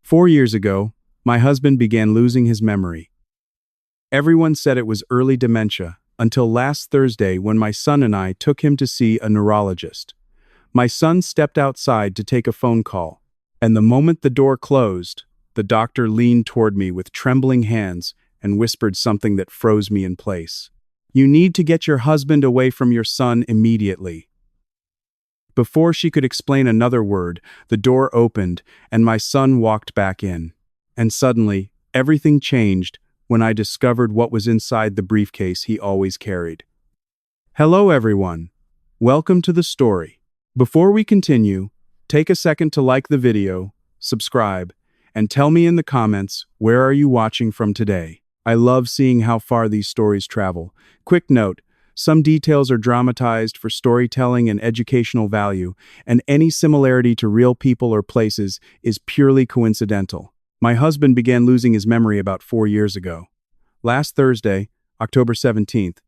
4 years ago, my husband began losing his memory. Everyone said it was early dementia, until last Thursday when my son and I took him to see a neurologist. My son stepped outside to take a phone call, and the moment the door closed, the doctor leaned toward me with trembling hands and whispered something that froze me in place. "You need to get your husband away from your son immediately." Before she could explain another word, the door opened and my son walked back in. And suddenly, everything changed when I discovered what was inside the briefcase he always carried. Hello everyone. Welcome to the story. Before we continue, take a second to like the video, subscribe, and tell me in the comments, where are you watching from today? I love seeing how far these stories travel. Quick note, some details are dramatized for storytelling and educational value, and any similarity to real people or places is purely coincidental. My husband began losing his memory about 4 years ago. Last Thursday, October 17th,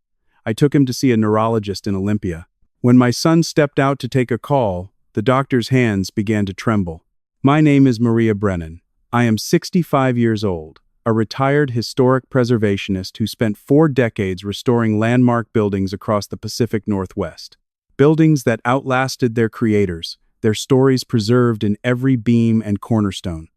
I took him to see a neurologist in Olympia. When my son stepped out to take a call, the doctor's hands began to tremble. My name is Maria Brennan. I am 65 years old, a retired historic preservationist who spent 4 decades restoring landmark buildings across the Pacific Northwest. Buildings that outlasted their creators, their stories preserved in every beam and cornerstone.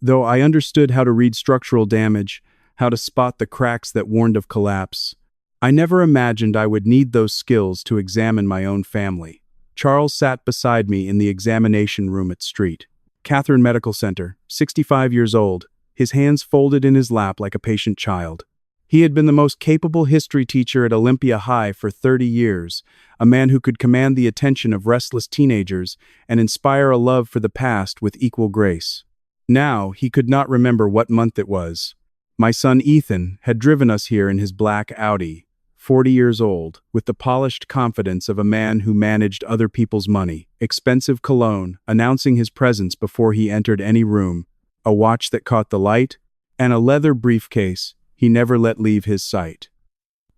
Though I understood how to read structural damage, how to spot the cracks that warned of collapse, I never imagined I would need those skills to examine my own family. Charles sat beside me in the examination room at St. Catherine Medical Center, 65 years old, his hands folded in his lap like a patient child. He had been the most capable history teacher at Olympia High for 30 years, a man who could command the attention of restless teenagers and inspire a love for the past with equal grace. Now, he could not remember what month it was. My son Ethan had driven us here in his black Audi, 40 years old, with the polished confidence of a man who managed other people's money, expensive cologne, announcing his presence before he entered any room, a watch that caught the light, and a leather briefcase he never let leave his sight.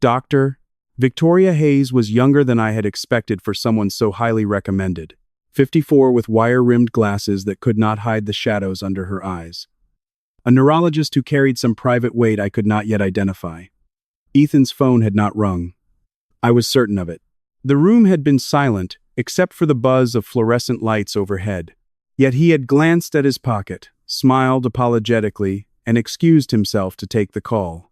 Dr. Victoria Hayes was younger than I had expected for someone so highly recommended, 54 with wire-rimmed glasses that could not hide the shadows under her eyes. A neurologist who carried some private weight I could not yet identify. Ethan's phone had not rung. I was certain of it. The room had been silent, except for the buzz of fluorescent lights overhead. Yet he had glanced at his pocket, smiled apologetically, and excused himself to take the call.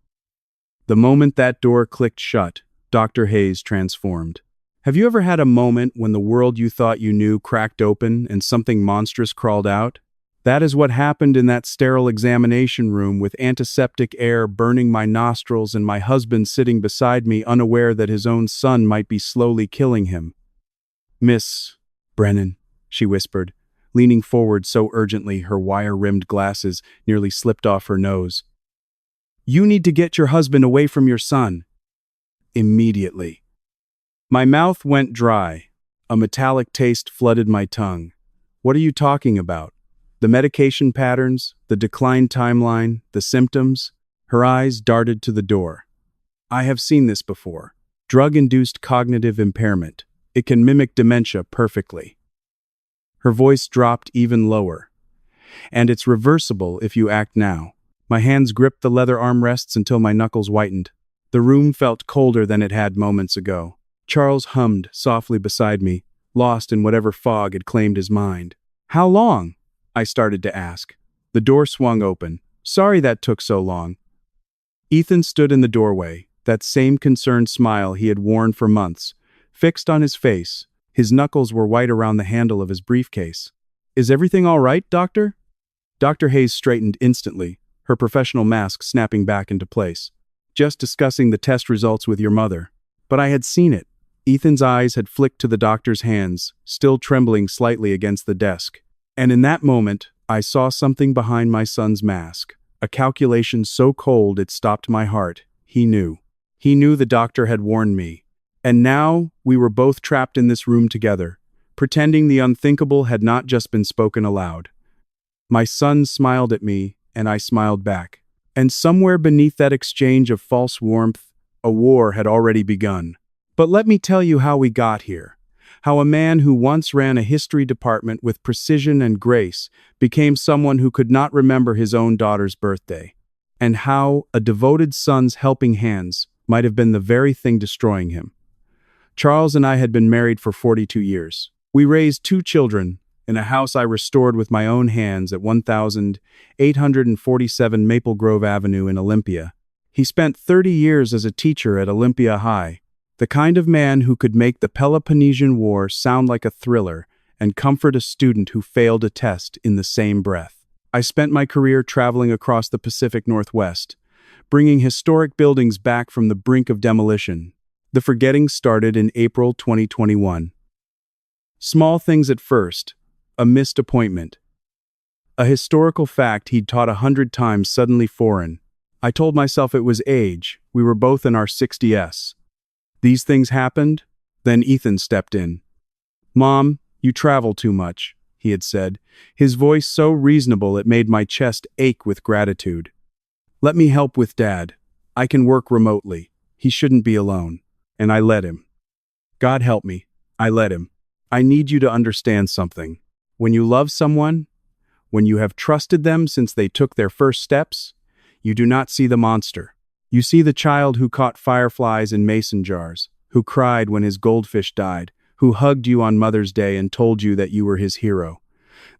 The moment that door clicked shut, Dr. Hayes transformed. Have you ever had a moment when the world you thought you knew cracked open and something monstrous crawled out? That is what happened in that sterile examination room with antiseptic air burning my nostrils and my husband sitting beside me unaware that his own son might be slowly killing him. "Miss Brennan," she whispered, leaning forward so urgently her wire-rimmed glasses nearly slipped off her nose. "You need to get your husband away from your son. Immediately." My mouth went dry. A metallic taste flooded my tongue. "What are you talking about? The medication patterns, the decline timeline, the symptoms?" Her eyes darted to the door. "I have seen this before. Drug-induced cognitive impairment. It can mimic dementia perfectly." Her voice dropped even lower. "And it's reversible if you act now." My hands gripped the leather armrests until my knuckles whitened. The room felt colder than it had moments ago. Charles hummed softly beside me, lost in whatever fog had claimed his mind. "How long?" I started to ask. The door swung open. "Sorry that took so long." Ethan stood in the doorway, that same concerned smile he had worn for months, fixed on his face. His knuckles were white around the handle of his briefcase. "Is everything all right, doctor?" Dr. Hayes straightened instantly, her professional mask snapping back into place. "Just discussing the test results with your mother." But I had seen it. Ethan's eyes had flicked to the doctor's hands, still trembling slightly against the desk. And in that moment, I saw something behind my son's mask. A calculation so cold it stopped my heart. He knew. He knew the doctor had warned me. And now, we were both trapped in this room together, pretending the unthinkable had not just been spoken aloud. My son smiled at me, and I smiled back. And somewhere beneath that exchange of false warmth, a war had already begun. But let me tell you how we got here. How a man who once ran a history department with precision and grace became someone who could not remember his own daughter's birthday. And how a devoted son's helping hands might have been the very thing destroying him. Charles and I had been married for 42 years. We raised 2 children in a house I restored with my own hands at 1847 Maple Grove Avenue in Olympia. He spent 30 years as a teacher at Olympia High, the kind of man who could make the Peloponnesian War sound like a thriller and comfort a student who failed a test in the same breath. I spent my career traveling across the Pacific Northwest, bringing historic buildings back from the brink of demolition. The forgetting started in April 2021. Small things at first, a missed appointment. A historical fact he'd taught 100 times suddenly foreign. I told myself it was age, we were both in our 60s. These things happened, then Ethan stepped in. "Mom, you travel too much," he had said, his voice so reasonable it made my chest ache with gratitude. "Let me help with Dad. I can work remotely. He shouldn't be alone." And I let him. God help me, I let him. I need you to understand something. When you love someone, when you have trusted them since they took their first steps, you do not see the monster. You see the child who caught fireflies in mason jars, who cried when his goldfish died, who hugged you on Mother's Day and told you that you were his hero.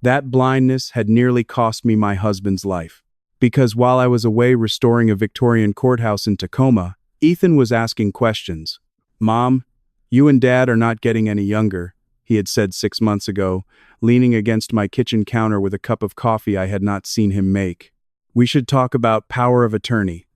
That blindness had nearly cost me my husband's life. Because while I was away restoring a Victorian courthouse in Tacoma, Ethan was asking questions. "Mom, you and Dad are not getting any younger," he had said 6 months ago, leaning against my kitchen counter with a cup of coffee I had not seen him make. "We should talk about power of attorney.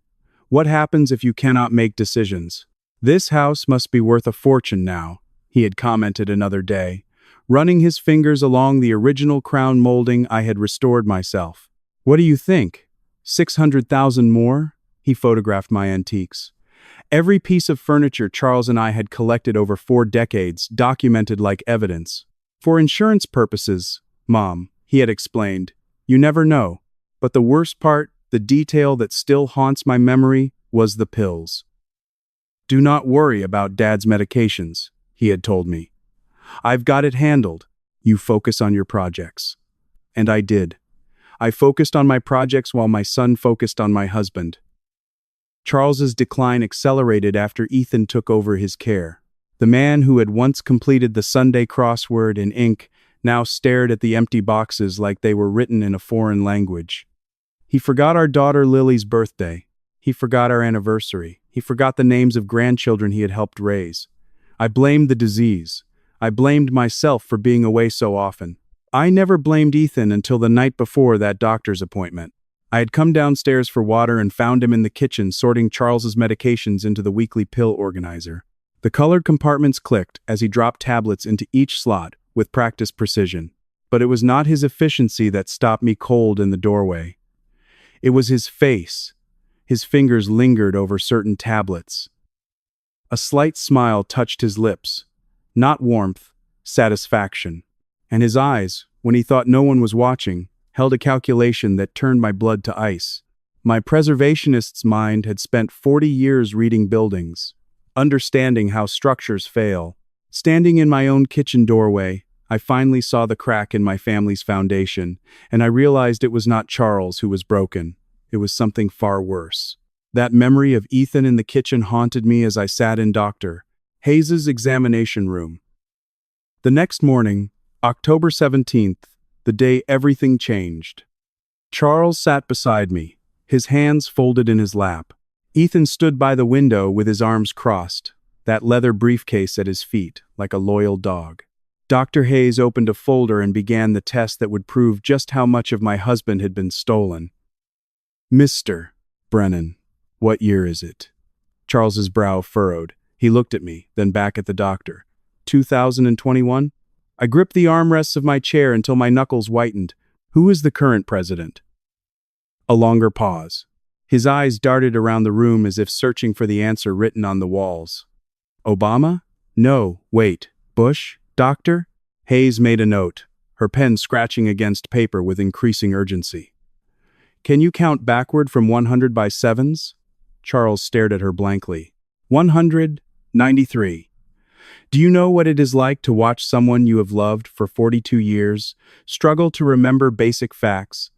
What happens if you cannot make decisions? This house must be worth a fortune now," he had commented another day, running his fingers along the original crown molding I had restored myself. "What do you think? 600,000 more?" He photographed my antiques. Every piece of furniture Charles and I had collected over 4 decades, documented like evidence. "For insurance purposes, Mom," he had explained. "You never know. But the worst part, the detail that still haunts my memory, was the pills. Do not worry about Dad's medications," he had told me. "I've got it handled. You focus on your projects." And I did. I focused on my projects while my son focused on my husband. Charles's decline accelerated after Ethan took over his care. The man who had once completed the Sunday crossword in ink now stared at the empty boxes like they were written in a foreign language. He forgot our daughter Lily's birthday. He forgot our anniversary. He forgot the names of grandchildren he had helped raise. I blamed the disease. I blamed myself for being away so often. I never blamed Ethan until the night before that doctor's appointment. I had come downstairs for water and found him in the kitchen sorting Charles's medications into the weekly pill organizer. The colored compartments clicked as he dropped tablets into each slot with practiced precision. But it was not his efficiency that stopped me cold in the doorway. It was his face. His fingers lingered over certain tablets. A slight smile touched his lips. Not warmth, satisfaction. And his eyes, when he thought no one was watching, held a calculation that turned my blood to ice. My preservationist's mind had spent 40 years reading buildings, understanding how structures fail. Standing in my own kitchen doorway, I finally saw the crack in my family's foundation, and I realized it was not Charles who was broken. It was something far worse. That memory of Ethan in the kitchen haunted me as I sat in Dr. Hayes's examination room. The next morning, October 17th, the day everything changed. Charles sat beside me, his hands folded in his lap. Ethan stood by the window with his arms crossed, that leather briefcase at his feet, like a loyal dog. Dr. Hayes opened a folder and began the test that would prove just how much of my husband had been stolen. "Mr. Brennan, what year is it?" Charles's brow furrowed. He looked at me, then back at the doctor. 2021? I gripped the armrests of my chair until my knuckles whitened. "Who is the current president?" A longer pause. His eyes darted around the room as if searching for the answer written on the walls. "Obama? No, wait. Bush? Doctor?" Hayes made a note, her pen scratching against paper with increasing urgency. "Can you count backward from 100 by sevens?" Charles stared at her blankly. 193. Do you know what it is like to watch someone you have loved for 42 years struggle to remember basic facts?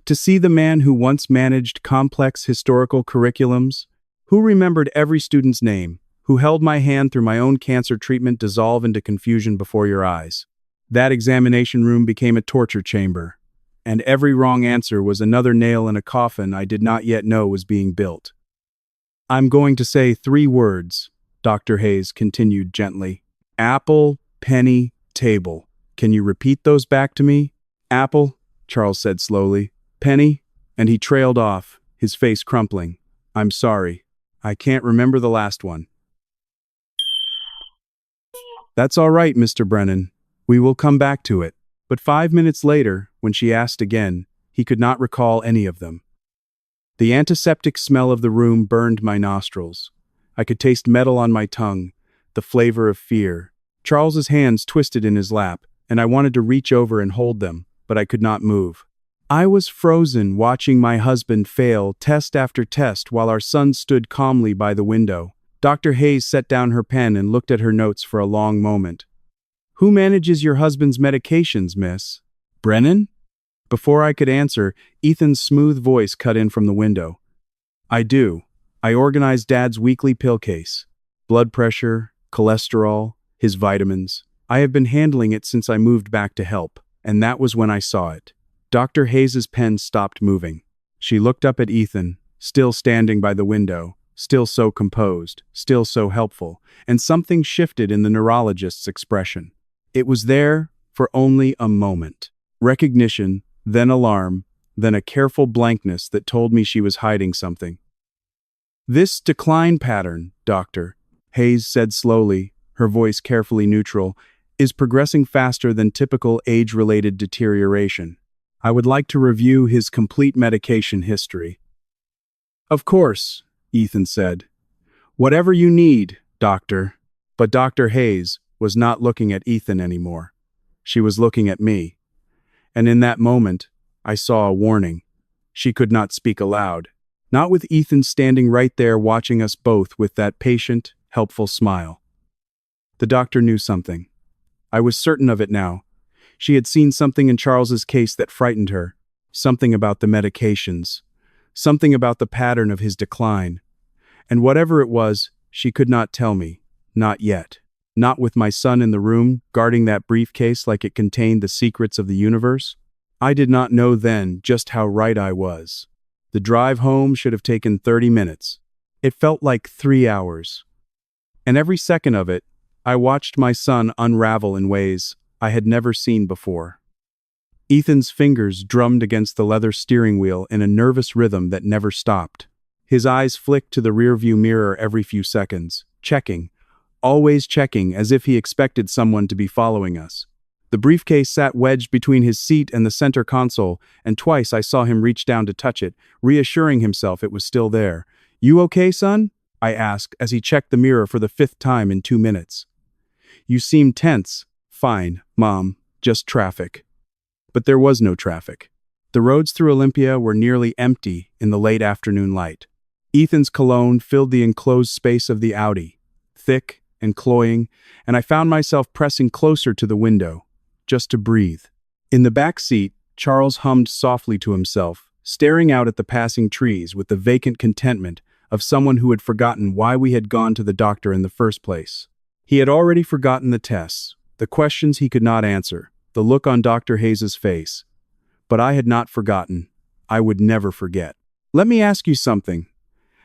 To see the man who once managed complex historical curriculums, who remembered every student's name, who held my hand through my own cancer treatment dissolve into confusion before your eyes. That examination room became a torture chamber, and every wrong answer was another nail in a coffin I did not yet know was being built. I'm going to say 3 words, Dr. Hayes continued gently. Apple, penny, table. Can you repeat those back to me? Apple, Charles said slowly. Penny, and he trailed off, his face crumpling. I'm sorry. I can't remember the last one. That's all right, Mr. Brennan. We will come back to it. But 5 minutes later, when she asked again, he could not recall any of them. The antiseptic smell of the room burned my nostrils. I could taste metal on my tongue, the flavor of fear. Charles's hands twisted in his lap, and I wanted to reach over and hold them, but I could not move. I was frozen watching my husband fail test after test while our son stood calmly by the window. Dr. Hayes set down her pen and looked at her notes for a long moment. Who manages your husband's medications, miss? Brennan? Before I could answer, Ethan's smooth voice cut in from the window. I do. I organize Dad's weekly pill case. Blood pressure, cholesterol, his vitamins. I have been handling it since I moved back to help, and that was when I saw it. Dr. Hayes's pen stopped moving. She looked up at Ethan, still standing by the window, still so composed, still so helpful, and something shifted in the neurologist's expression. It was there for only a moment. Recognition, then alarm, then a careful blankness that told me she was hiding something. This decline pattern, Doctor, Hayes said slowly, her voice carefully neutral, is progressing faster than typical age-related deterioration. I would like to review his complete medication history. Of course, Ethan said. Whatever you need, Doctor. But Dr. Hayes was not looking at Ethan anymore. She was looking at me. And in that moment, I saw a warning. She could not speak aloud. Not with Ethan standing right there watching us both with that patient, helpful smile. The doctor knew something. I was certain of it now. She had seen something in Charles's case that frightened her. Something about the medications. Something about the pattern of his decline. And whatever it was, she could not tell me. Not yet. Not with my son in the room, guarding that briefcase like it contained the secrets of the universe. I did not know then just how right I was. The drive home should have taken 30 minutes. It felt like 3 hours. And every second of it, I watched my son unravel in ways I had never seen before. Ethan's fingers drummed against the leather steering wheel in a nervous rhythm that never stopped. His eyes flicked to the rearview mirror every few seconds, checking, always checking as if he expected someone to be following us. The briefcase sat wedged between his seat and the center console, and twice I saw him reach down to touch it, reassuring himself it was still there. You okay, son? I asked as he checked the mirror for the 5th time in 2 minutes. You seem tense. Fine, Mom, just traffic. But there was no traffic. The roads through Olympia were nearly empty in the late afternoon light. Ethan's cologne filled the enclosed space of the Audi, thick and cloying, and I found myself pressing closer to the window, just to breathe. In the back seat, Charles hummed softly to himself, staring out at the passing trees with the vacant contentment of someone who had forgotten why we had gone to the doctor in the first place. He had already forgotten the tests, the questions he could not answer, the look on Dr. Hayes's face. But I had not forgotten. I would never forget. Let me ask you something.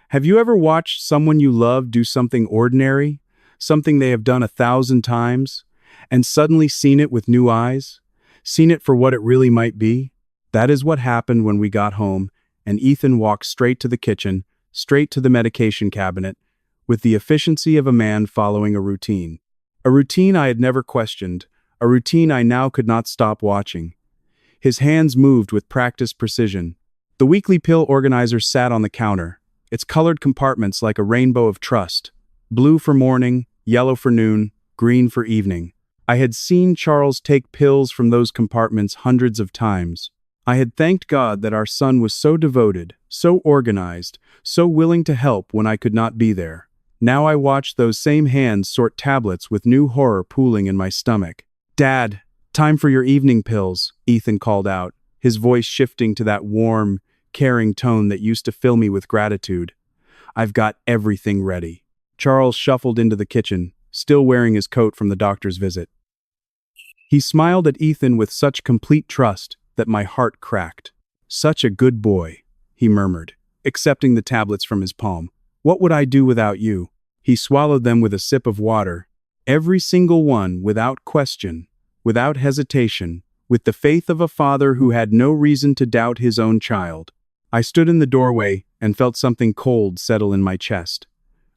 Have you ever watched someone you love do something ordinary, something they have done 1,000 times, and suddenly seen it with new eyes? Seen it for what it really might be? That is what happened when we got home, and Ethan walked straight to the kitchen, straight to the medication cabinet, with the efficiency of a man following a routine. A routine I had never questioned, a routine I now could not stop watching. His hands moved with practiced precision. The weekly pill organizer sat on the counter, its colored compartments like a rainbow of trust. Blue for morning, yellow for noon, green for evening. I had seen Charles take pills from those compartments hundreds of times. I had thanked God that our son was so devoted, so organized, so willing to help when I could not be there. Now I watched those same hands sort tablets with new horror pooling in my stomach. "Dad, time for your evening pills," Ethan called out, his voice shifting to that warm, caring tone that used to fill me with gratitude. "I've got everything ready." Charles shuffled into the kitchen, still wearing his coat from the doctor's visit. He smiled at Ethan with such complete trust that my heart cracked. "Such a good boy," he murmured, accepting the tablets from his palm. "What would I do without you?" He swallowed them with a sip of water, every single one without question, without hesitation, with the faith of a father who had no reason to doubt his own child. I stood in the doorway and felt something cold settle in my chest.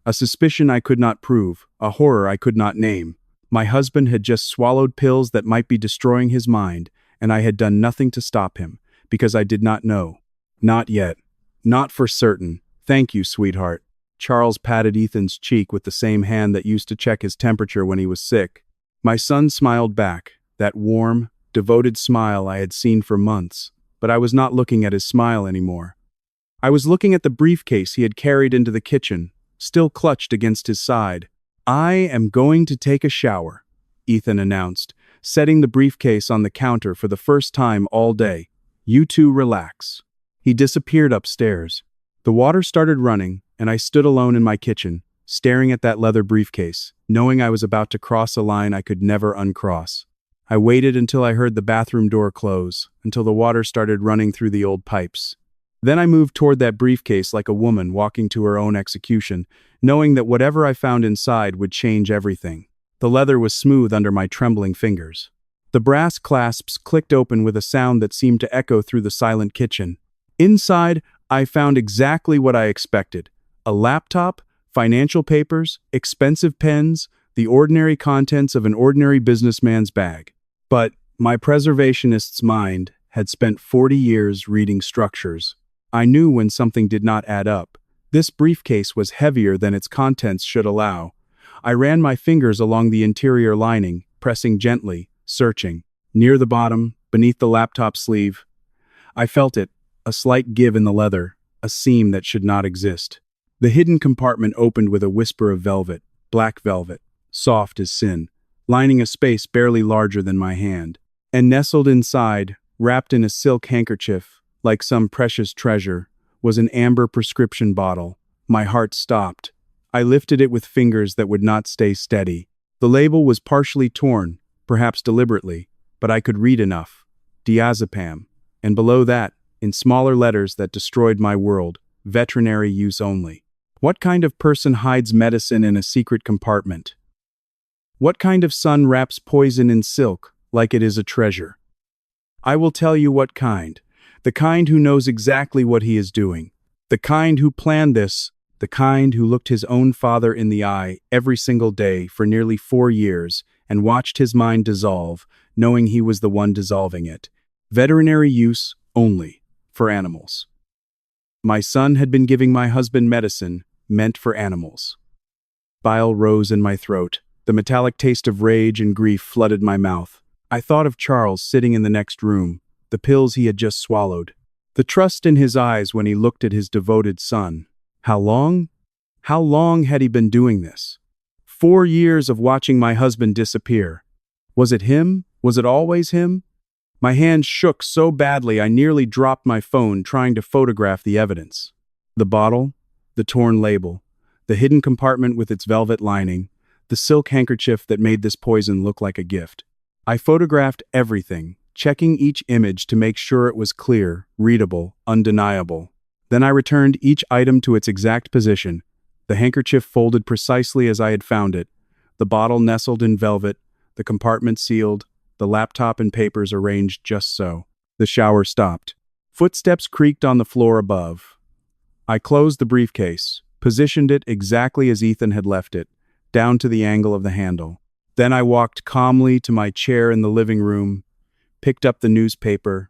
A suspicion I could not prove, a horror I could not name. My husband had just swallowed pills that might be destroying his mind, and I had done nothing to stop him, because I did not know. Not yet. Not for certain. "Thank you, sweetheart." Charles patted Ethan's cheek with the same hand that used to check his temperature when he was sick. My son smiled back, that warm, devoted smile I had seen for months, but I was not looking at his smile anymore. I was looking at the briefcase he had carried into the kitchen, still clutched against his side. "I am going to take a shower," Ethan announced, setting the briefcase on the counter for the first time all day. "You two relax." He disappeared upstairs. The water started running, and I stood alone in my kitchen, staring at that leather briefcase, knowing I was about to cross a line I could never uncross. I waited until I heard the bathroom door close, until the water started running through the old pipes. Then I moved toward that briefcase like a woman walking to her own execution, knowing that whatever I found inside would change everything. The leather was smooth under my trembling fingers. The brass clasps clicked open with a sound that seemed to echo through the silent kitchen. Inside, I found exactly what I expected: a laptop, financial papers, expensive pens, the ordinary contents of an ordinary businessman's bag. But my preservationist's mind had spent 40 years reading structures. I knew when something did not add up. This briefcase was heavier than its contents should allow. I ran my fingers along the interior lining, pressing gently, searching. Near the bottom, beneath the laptop sleeve, I felt it, a slight give in the leather, a seam that should not exist. The hidden compartment opened with a whisper of velvet, black velvet, soft as sin, lining a space barely larger than my hand. And nestled inside, wrapped in a silk handkerchief, like some precious treasure, was an amber prescription bottle. My heart stopped. I lifted it with fingers that would not stay steady. The label was partially torn, perhaps deliberately, but I could read enough. Diazepam. And below that, in smaller letters that destroyed my world, veterinary use only. What kind of person hides medicine in a secret compartment? What kind of son wraps poison in silk, like it is a treasure? I will tell you what kind. The kind who knows exactly what he is doing. The kind who planned this. The kind who looked his own father in the eye every single day for nearly 4 years and watched his mind dissolve, knowing he was the one dissolving it. Veterinary use only, for animals. My son had been giving my husband medicine meant for animals. Bile rose in my throat. The metallic taste of rage and grief flooded my mouth. I thought of Charles sitting in the next room, the pills he had just swallowed. The trust in his eyes when he looked at his devoted son. How long? How long had he been doing this? 4 years of watching my husband disappear. Was it him? Was it always him? My hands shook so badly I nearly dropped my phone trying to photograph the evidence. The bottle, the torn label, the hidden compartment with its velvet lining, the silk handkerchief that made this poison look like a gift. I photographed everything, checking each image to make sure it was clear, readable, undeniable. Then I returned each item to its exact position, the handkerchief folded precisely as I had found it, the bottle nestled in velvet, the compartment sealed, the laptop and papers arranged just so. The shower stopped. Footsteps creaked on the floor above. I closed the briefcase, positioned it exactly as Ethan had left it, down to the angle of the handle. Then I walked calmly to my chair in the living room, picked up the newspaper,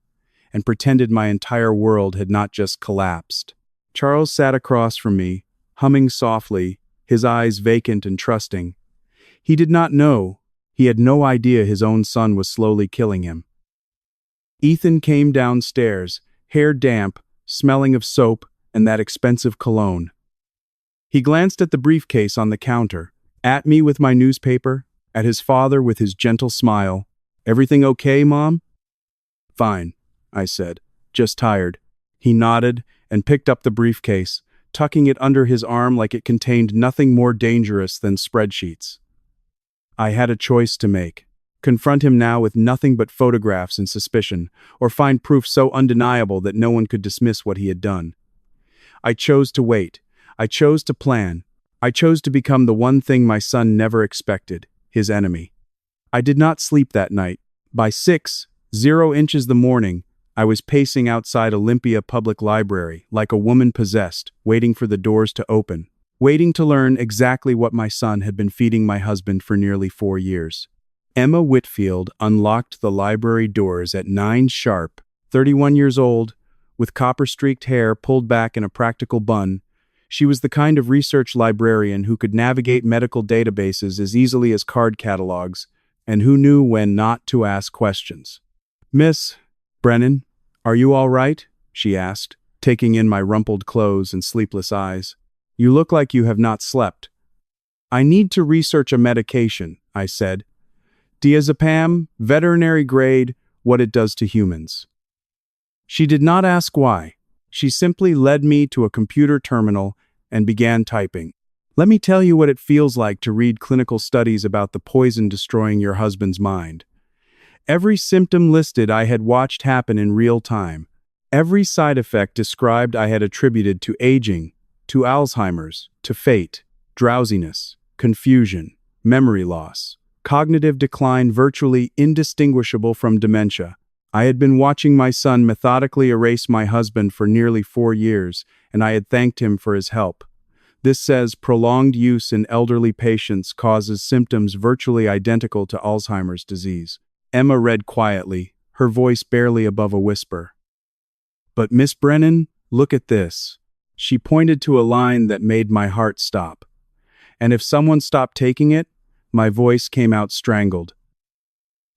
and pretended my entire world had not just collapsed. Charles sat across from me, humming softly, his eyes vacant and trusting. He did not know. He had no idea his own son was slowly killing him. Ethan came downstairs, hair damp, smelling of soap and that expensive cologne. He glanced at the briefcase on the counter, at me with my newspaper, at his father with his gentle smile. "Everything okay, Mom?" "Fine," I said, "just tired." He nodded and picked up the briefcase, tucking it under his arm like it contained nothing more dangerous than spreadsheets. I had a choice to make. Confront him now with nothing but photographs and suspicion, or find proof so undeniable that no one could dismiss what he had done. I chose to wait. I chose to plan. I chose to become the one thing my son never expected, his enemy. I did not sleep that night. By 6:00 the morning, I was pacing outside Olympia Public Library like a woman possessed, waiting for the doors to open, waiting to learn exactly what my son had been feeding my husband for nearly 4 years. Emma Whitfield unlocked the library doors at 9 sharp, 31 years old, with copper-streaked hair pulled back in a practical bun. She was the kind of research librarian who could navigate medical databases as easily as card catalogs, and who knew when not to ask questions. "Miss Brennan, are you all right?" she asked, taking in my rumpled clothes and sleepless eyes. "You look like you have not slept." "I need to research a medication," I said. "Diazepam, veterinary grade, what it does to humans." She did not ask why. She simply led me to a computer terminal and began typing. "Let me tell you what it feels like to read clinical studies about the poison destroying your husband's mind." Every symptom listed I had watched happen in real time. Every side effect described I had attributed to aging, to Alzheimer's, to fate, drowsiness, confusion, memory loss, cognitive decline virtually indistinguishable from dementia. I had been watching my son methodically erase my husband for nearly 4 years, and I had thanked him for his help. This says prolonged use in elderly patients causes symptoms virtually identical to Alzheimer's disease. Emma read quietly, her voice barely above a whisper. "But Miss Brennan, look at this." She pointed to a line that made my heart stop. And if someone stopped taking it, my voice came out strangled.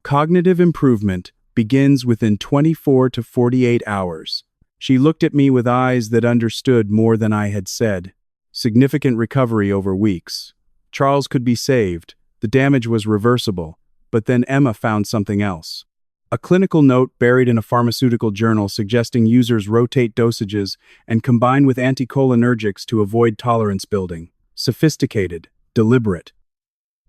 "Cognitive improvement begins within 24 to 48 hours. She looked at me with eyes that understood more than I had said. Significant recovery over weeks. Charles could be saved. The damage was reversible. But then Emma found something else. A clinical note buried in a pharmaceutical journal suggesting users rotate dosages and combine with anticholinergics to avoid tolerance building. Sophisticated, deliberate.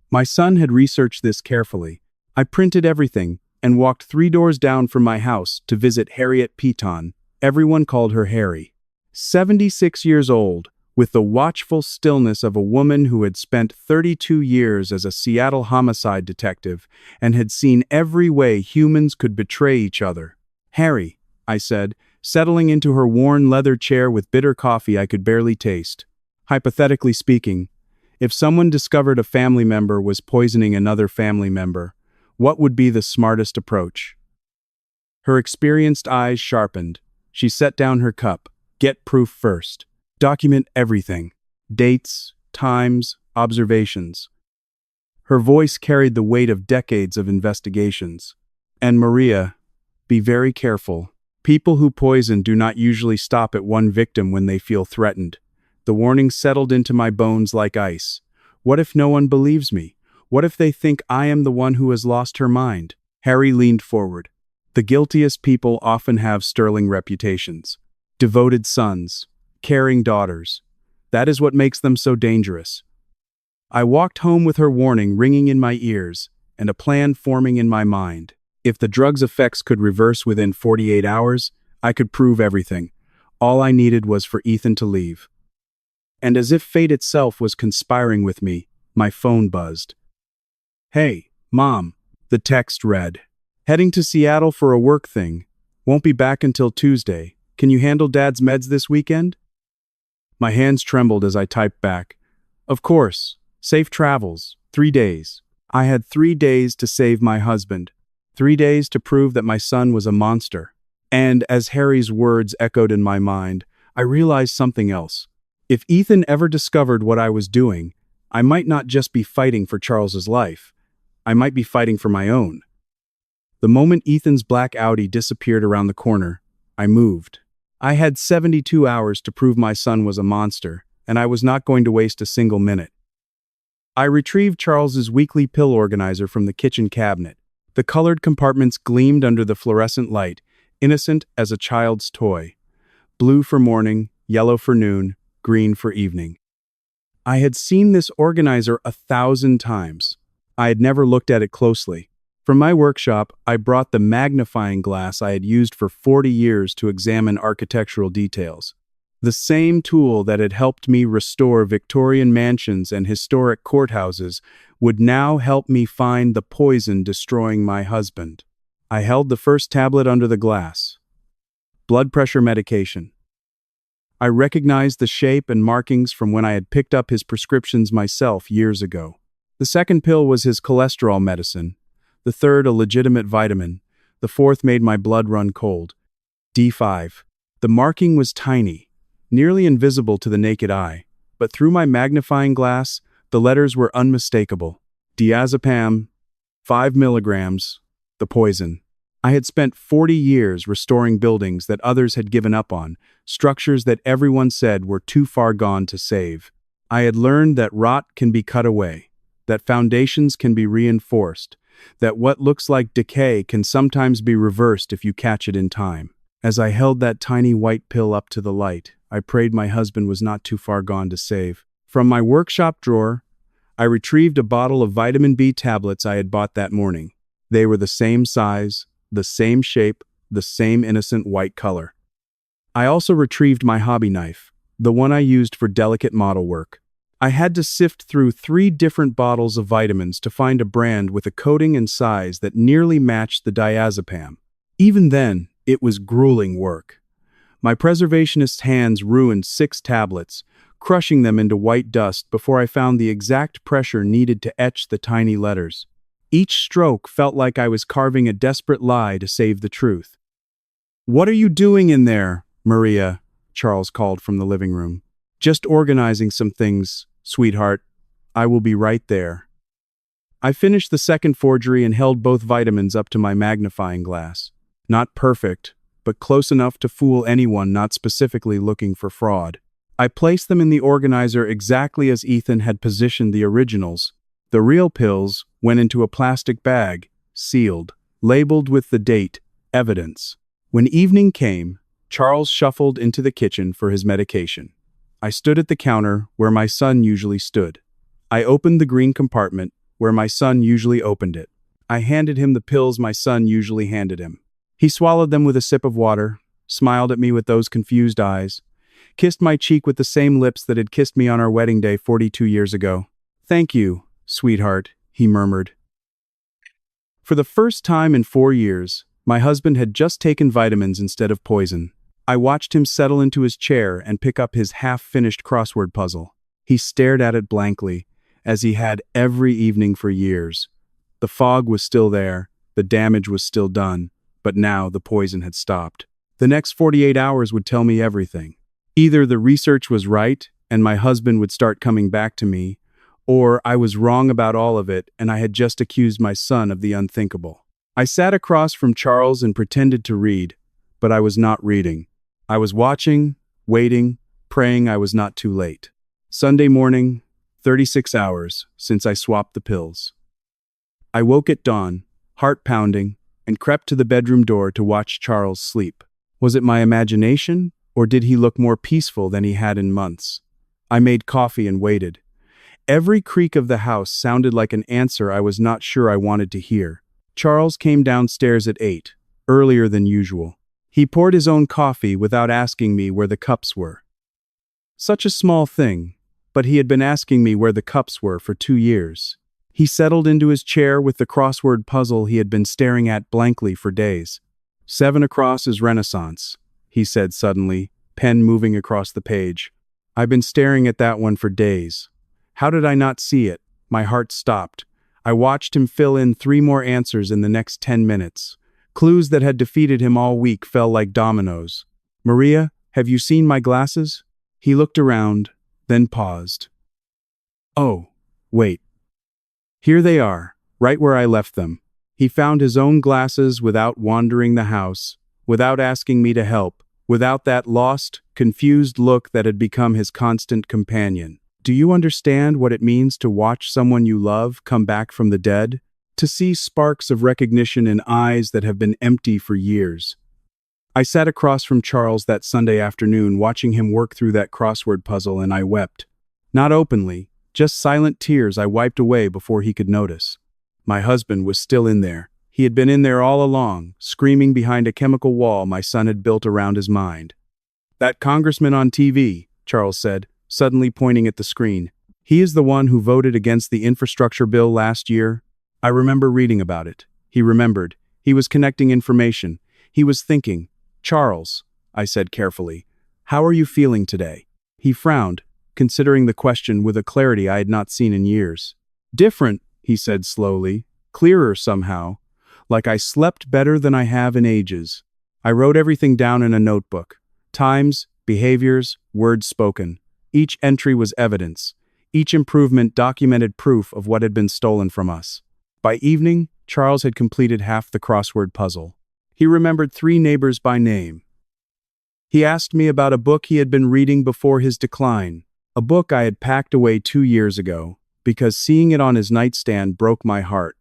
My son had researched this carefully. I printed everything and walked 3 doors down from my house to visit Harriet Peton. Everyone called her Harry. 76 years old, with the watchful stillness of a woman who had spent 32 years as a Seattle homicide detective and had seen every way humans could betray each other. "Harry," I said, settling into her worn leather chair with bitter coffee I could barely taste. "Hypothetically speaking, if someone discovered a family member was poisoning another family member, what would be the smartest approach?" Her experienced eyes sharpened. She set down her cup. "Get proof first. Document everything. Dates, times, observations." Her voice carried the weight of decades of investigations. "And Maria, be very careful. People who poison do not usually stop at one victim when they feel threatened." The warning settled into my bones like ice. What if no one believes me? What if they think I am the one who has lost her mind? Harry leaned forward. "The guiltiest people often have sterling reputations. Devoted sons. Caring daughters. That is what makes them so dangerous." I walked home with her warning ringing in my ears and a plan forming in my mind. If the drug's effects could reverse within 48 hours, I could prove everything. All I needed was for Ethan to leave. And as if fate itself was conspiring with me, my phone buzzed. "Hey, Mom," the text read. "Heading to Seattle for a work thing. Won't be back until Tuesday. Can you handle Dad's meds this weekend?" My hands trembled as I typed back. "Of course. Safe travels. 3 days." I had 3 days to save my husband. 3 days to prove that my son was a monster. And as Harry's words echoed in my mind, I realized something else. If Ethan ever discovered what I was doing, I might not just be fighting for Charles's life. I might be fighting for my own. The moment Ethan's black Audi disappeared around the corner, I moved. I had 72 hours to prove my son was a monster, and I was not going to waste a single minute. I retrieved Charles's weekly pill organizer from the kitchen cabinet. The colored compartments gleamed under the fluorescent light, innocent as a child's toy. Blue for morning, yellow for noon, green for evening. I had seen this organizer 1,000 times. I had never looked at it closely. From my workshop, I brought the magnifying glass I had used for 40 years to examine architectural details. The same tool that had helped me restore Victorian mansions and historic courthouses would now help me find the poison destroying my husband. I held the first tablet under the glass. Blood pressure medication. I recognized the shape and markings from when I had picked up his prescriptions myself years ago. The second pill was his cholesterol medicine. The third, a legitimate vitamin. The fourth made my blood run cold. D5. The marking was tiny, nearly invisible to the naked eye, but through my magnifying glass, the letters were unmistakable. Diazepam, 5 milligrams, the poison. I had spent 40 years restoring buildings that others had given up on, structures that everyone said were too far gone to save. I had learned that rot can be cut away, that foundations can be reinforced, that what looks like decay can sometimes be reversed if you catch it in time. As I held that tiny white pill up to the light, I prayed my husband was not too far gone to save. From my workshop drawer, I retrieved a bottle of vitamin B tablets I had bought that morning. They were the same size, the same shape, the same innocent white color. I also retrieved my hobby knife, the one I used for delicate model work. I had to sift through 3 different bottles of vitamins to find a brand with a coating and size that nearly matched the diazepam. Even then, it was grueling work. My preservationist hands ruined 6 tablets, crushing them into white dust before I found the exact pressure needed to etch the tiny letters. Each stroke felt like I was carving a desperate lie to save the truth. "What are you doing in there, Maria?" Charles called from the living room. "Just organizing some things, sweetheart. I will be right there." I finished the second forgery and held both vitamins up to my magnifying glass. Not perfect, but close enough to fool anyone not specifically looking for fraud. I placed them in the organizer exactly as Ethan had positioned the originals. The real pills went into a plastic bag, sealed, labeled with the date, evidence. When evening came, Charles shuffled into the kitchen for his medication. I stood at the counter where my son usually stood. I opened the green compartment where my son usually opened it. I handed him the pills my son usually handed him. He swallowed them with a sip of water, smiled at me with those confused eyes, kissed my cheek with the same lips that had kissed me on our wedding day 42 years ago. "Thank you, sweetheart," he murmured. For the first time in 4 years, my husband had just taken vitamins instead of poison. I watched him settle into his chair and pick up his half-finished crossword puzzle. He stared at it blankly, as he had every evening for years. The fog was still there, the damage was still done, but now the poison had stopped. The next 48 hours would tell me everything. Either the research was right, and my husband would start coming back to me, or I was wrong about all of it and I had just accused my son of the unthinkable. I sat across from Charles and pretended to read, but I was not reading. I was watching, waiting, praying I was not too late. Sunday morning, 36 hours since I swapped the pills. I woke at dawn, heart pounding, and crept to the bedroom door to watch Charles sleep. Was it my imagination, or did he look more peaceful than he had in months? I made coffee and waited. Every creak of the house sounded like an answer I was not sure I wanted to hear. Charles came downstairs at 8, earlier than usual. He poured his own coffee without asking me where the cups were. Such a small thing, but he had been asking me where the cups were for 2 years. He settled into his chair with the crossword puzzle he had been staring at blankly for days. 7 across is Renaissance, he said suddenly, pen moving across the page. I've been staring at that one for days. How did I not see it? My heart stopped. I watched him fill in 3 more answers in the next 10 minutes. Clues that had defeated him all week fell like dominoes. "Maria, have you seen my glasses?" He looked around, then paused. "Oh, wait. Here they are, right where I left them." He found his own glasses without wandering the house, without asking me to help, without that lost, confused look that had become his constant companion. Do you understand what it means to watch someone you love come back from the dead? To see sparks of recognition in eyes that have been empty for years. I sat across from Charles that Sunday afternoon watching him work through that crossword puzzle, and I wept. Not openly, just silent tears I wiped away before he could notice. My husband was still in there. He had been in there all along, screaming behind a chemical wall my son had built around his mind. "That congressman on TV," Charles said, suddenly pointing at the screen. "He is the one who voted against the infrastructure bill last year." I remember reading about it. He remembered. He was connecting information. He was thinking. "Charles," I said carefully, "how are you feeling today?" He frowned, considering the question with a clarity I had not seen in years. "Different," he said slowly, "clearer somehow, like I slept better than I have in ages." I wrote everything down in a notebook. Times, behaviors, words spoken. Each entry was evidence. Each improvement documented proof of what had been stolen from us. By evening, Charles had completed half the crossword puzzle. He remembered 3 neighbors by name. He asked me about a book he had been reading before his decline, a book I had packed away 2 years ago, because seeing it on his nightstand broke my heart.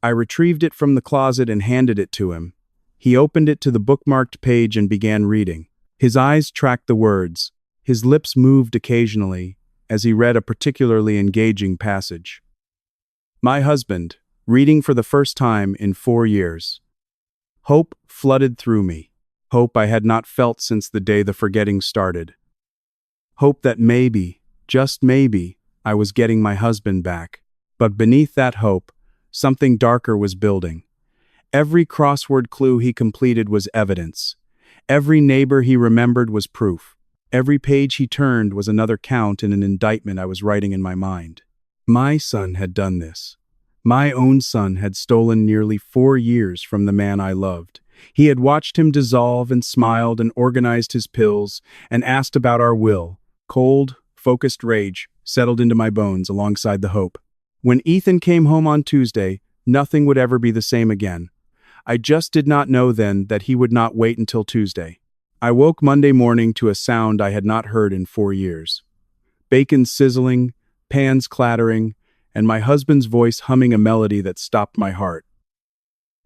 I retrieved it from the closet and handed it to him. He opened it to the bookmarked page and began reading. His eyes tracked the words. His lips moved occasionally as he read a particularly engaging passage. My husband, reading for the first time in 4 years. Hope flooded through me. Hope I had not felt since the day the forgetting started. Hope that maybe, just maybe, I was getting my husband back. But beneath that hope, something darker was building. Every crossword clue he completed was evidence. Every neighbor he remembered was proof. Every page he turned was another count in an indictment I was writing in my mind. My son had done this. My own son had stolen nearly 4 years from the man I loved. He had watched him dissolve and smiled and organized his pills and asked about our will. Cold, focused rage settled into my bones alongside the hope. When Ethan came home on Tuesday, nothing would ever be the same again. I just did not know then that he would not wait until Tuesday. I woke Monday morning to a sound I had not heard in 4 years. Bacon sizzling, pans clattering, and my husband's voice humming a melody that stopped my heart.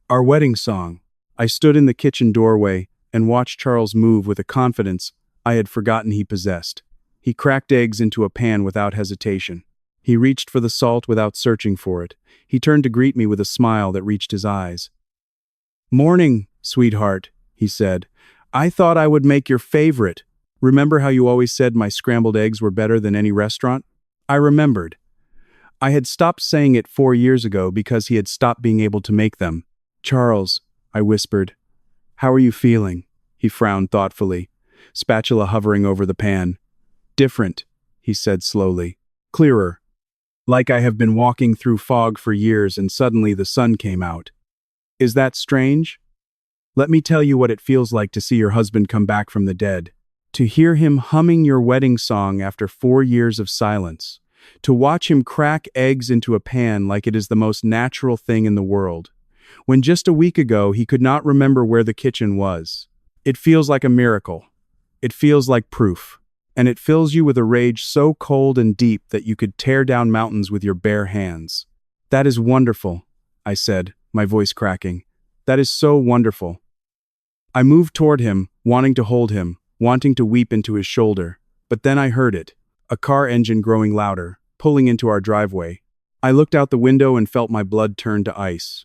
Our wedding song. I stood in the kitchen doorway and watched Charles move with a confidence I had forgotten he possessed. He cracked eggs into a pan without hesitation. He reached for the salt without searching for it. He turned to greet me with a smile that reached his eyes. "Morning, sweetheart," he said. "I thought I would make your favorite. Remember how you always said my scrambled eggs were better than any restaurant?" I remembered. I had stopped saying it 4 years ago because he had stopped being able to make them. "Charles," I whispered. "How are you feeling?" He frowned thoughtfully, spatula hovering over the pan. "Different," he said slowly. "Clearer. Like I have been walking through fog for years and suddenly the sun came out. Is that strange? Let me tell you what it feels like to see your husband come back from the dead. To hear him humming your wedding song after 4 years of silence. To watch him crack eggs into a pan like it is the most natural thing in the world. When just a week ago he could not remember where the kitchen was. It feels like a miracle. It feels like proof. And it fills you with a rage so cold and deep that you could tear down mountains with your bare hands. That is wonderful, I said, my voice cracking. That is so wonderful. I moved toward him, wanting to hold him, wanting to weep into his shoulder. But then I heard it, a car engine growing louder, pulling into our driveway. I looked out the window and felt my blood turn to ice.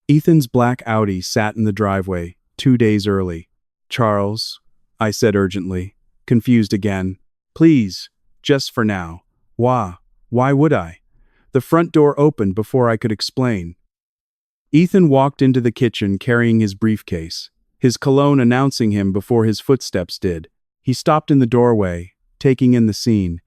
Ethan's black Audi sat in the driveway, 2 days early. "Charles," I said urgently, confused again. "Please, just for now." Why would I? The front door opened before I could explain. Ethan walked into the kitchen carrying his briefcase, his cologne announcing him before his footsteps did. He stopped in the doorway, taking in the scene.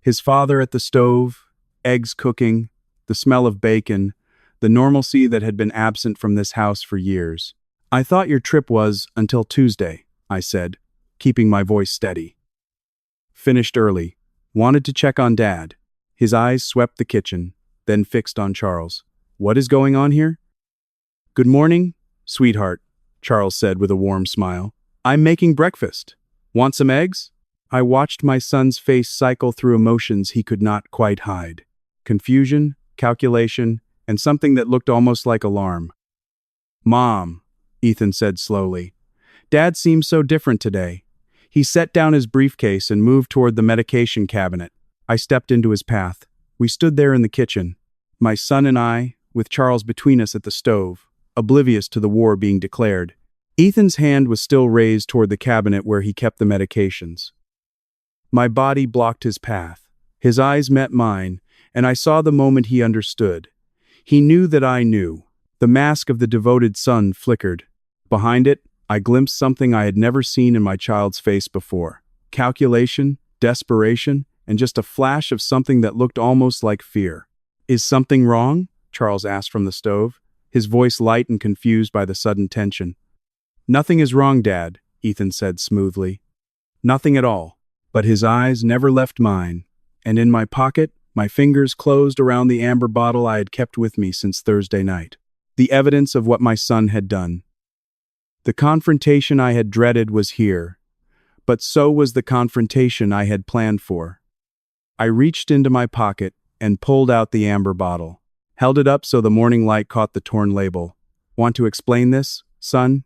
His father at the stove, eggs cooking, the smell of bacon, the normalcy that had been absent from this house for years. "I thought your trip was until Tuesday," I said, keeping my voice steady. "Finished early. Wanted to check on Dad." His eyes swept the kitchen, then fixed on Charles. "What is going on here?" "Good morning, sweetheart," Charles said with a warm smile. I'm making breakfast. Want some eggs? I watched my son's face cycle through emotions he could not quite hide. Confusion, calculation, and something that looked almost like alarm. Mom, Ethan said slowly. Dad seems so different today. He set down his briefcase and moved toward the medication cabinet. I stepped into his path. We stood there in the kitchen, my son and I, with Charles between us at the stove, oblivious to the war being declared. Ethan's hand was still raised toward the cabinet where he kept the medications. My body blocked his path. His eyes met mine, and I saw the moment he understood. He knew that I knew. The mask of the devoted son flickered. Behind it, I glimpsed something I had never seen in my child's face before. Calculation, desperation, and just a flash of something that looked almost like fear. Is something wrong? Charles asked from the stove, his voice light and confused by the sudden tension. Nothing is wrong, Dad, Ethan said smoothly. Nothing at all. But his eyes never left mine, and in my pocket, my fingers closed around the amber bottle I had kept with me since Thursday night. The evidence of what my son had done. The confrontation I had dreaded was here, but so was the confrontation I had planned for. I reached into my pocket and pulled out the amber bottle, held it up so the morning light caught the torn label. Want to explain this, son?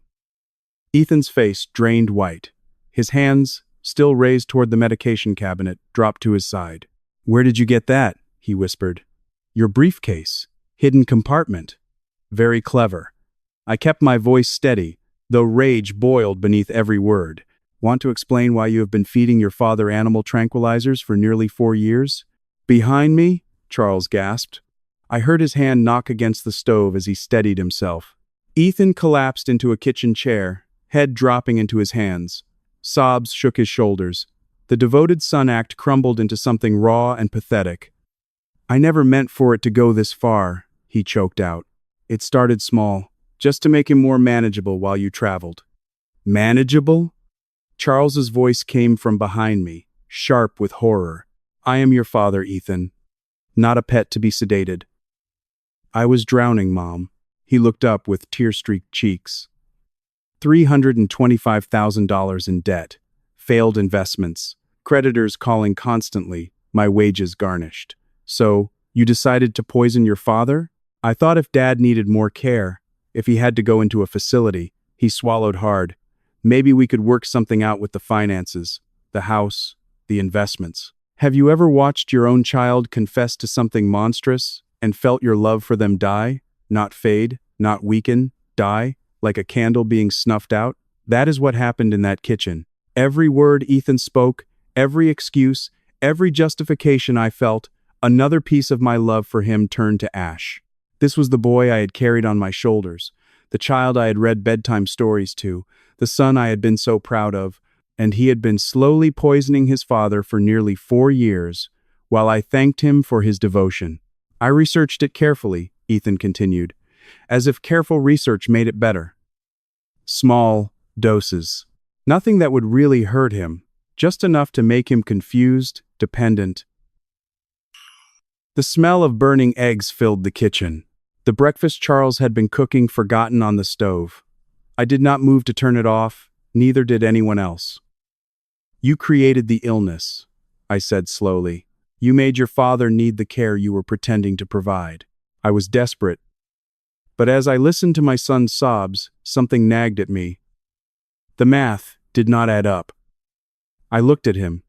Ethan's face drained white. His hands, still raised toward the medication cabinet, dropped to his side. Where did you get that? He whispered. Your briefcase. Hidden compartment. Very clever. I kept my voice steady, though rage boiled beneath every word. Want to explain why you have been feeding your father animal tranquilizers for nearly 4 years? Behind me? Charles gasped. I heard his hand knock against the stove as he steadied himself. Ethan collapsed into a kitchen chair, head dropping into his hands. Sobs shook his shoulders. The devoted son act crumbled into something raw and pathetic. I never meant for it to go this far, he choked out. It started small, just to make him more manageable while you traveled. Manageable? Charles's voice came from behind me, sharp with horror. I am your father, Ethan. Not a pet to be sedated. I was drowning, Mom. He looked up with tear-streaked cheeks. $325,000 in debt, failed investments, creditors calling constantly, my wages garnished. So, you decided to poison your father? I thought if Dad needed more care, if he had to go into a facility, he swallowed hard. Maybe we could work something out with the finances, the house, the investments. Have you ever watched your own child confess to something monstrous and felt your love for them die, not fade, not weaken, die? Like a candle being snuffed out? That is what happened in that kitchen. Every word Ethan spoke, every excuse, every justification I felt, another piece of my love for him turned to ash. This was the boy I had carried on my shoulders, the child I had read bedtime stories to, the son I had been so proud of, and he had been slowly poisoning his father for nearly 4 years, while I thanked him for his devotion. I researched it carefully, Ethan continued, as if careful research made it better. Small doses. Nothing that would really hurt him, just enough to make him confused, dependent. The smell of burning eggs filled the kitchen. The breakfast Charles had been cooking forgotten on the stove. I did not move to turn it off, neither did anyone else. You created the illness, I said slowly. You made your father need the care you were pretending to provide. I was desperate. But as I listened to my son's sobs, something nagged at me. The math did not add up. I looked at him.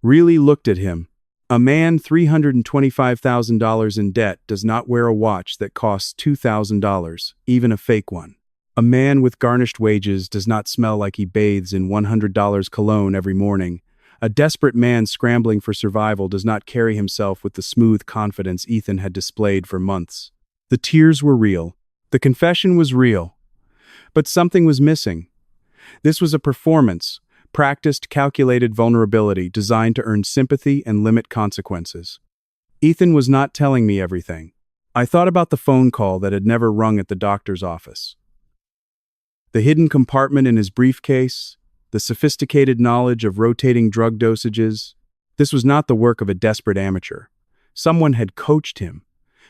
Really looked at him. A man $325,000 in debt does not wear a watch that costs $2,000, even a fake one. A man with garnished wages does not smell like he bathes in $100 cologne every morning. A desperate man scrambling for survival does not carry himself with the smooth confidence Ethan had displayed for months. The tears were real. The confession was real. But something was missing. This was a performance, practiced, calculated vulnerability designed to earn sympathy and limit consequences. Ethan was not telling me everything. I thought about the phone call that had never rung at the doctor's office. The hidden compartment in his briefcase, the sophisticated knowledge of rotating drug dosages. This was not the work of a desperate amateur. Someone had coached him.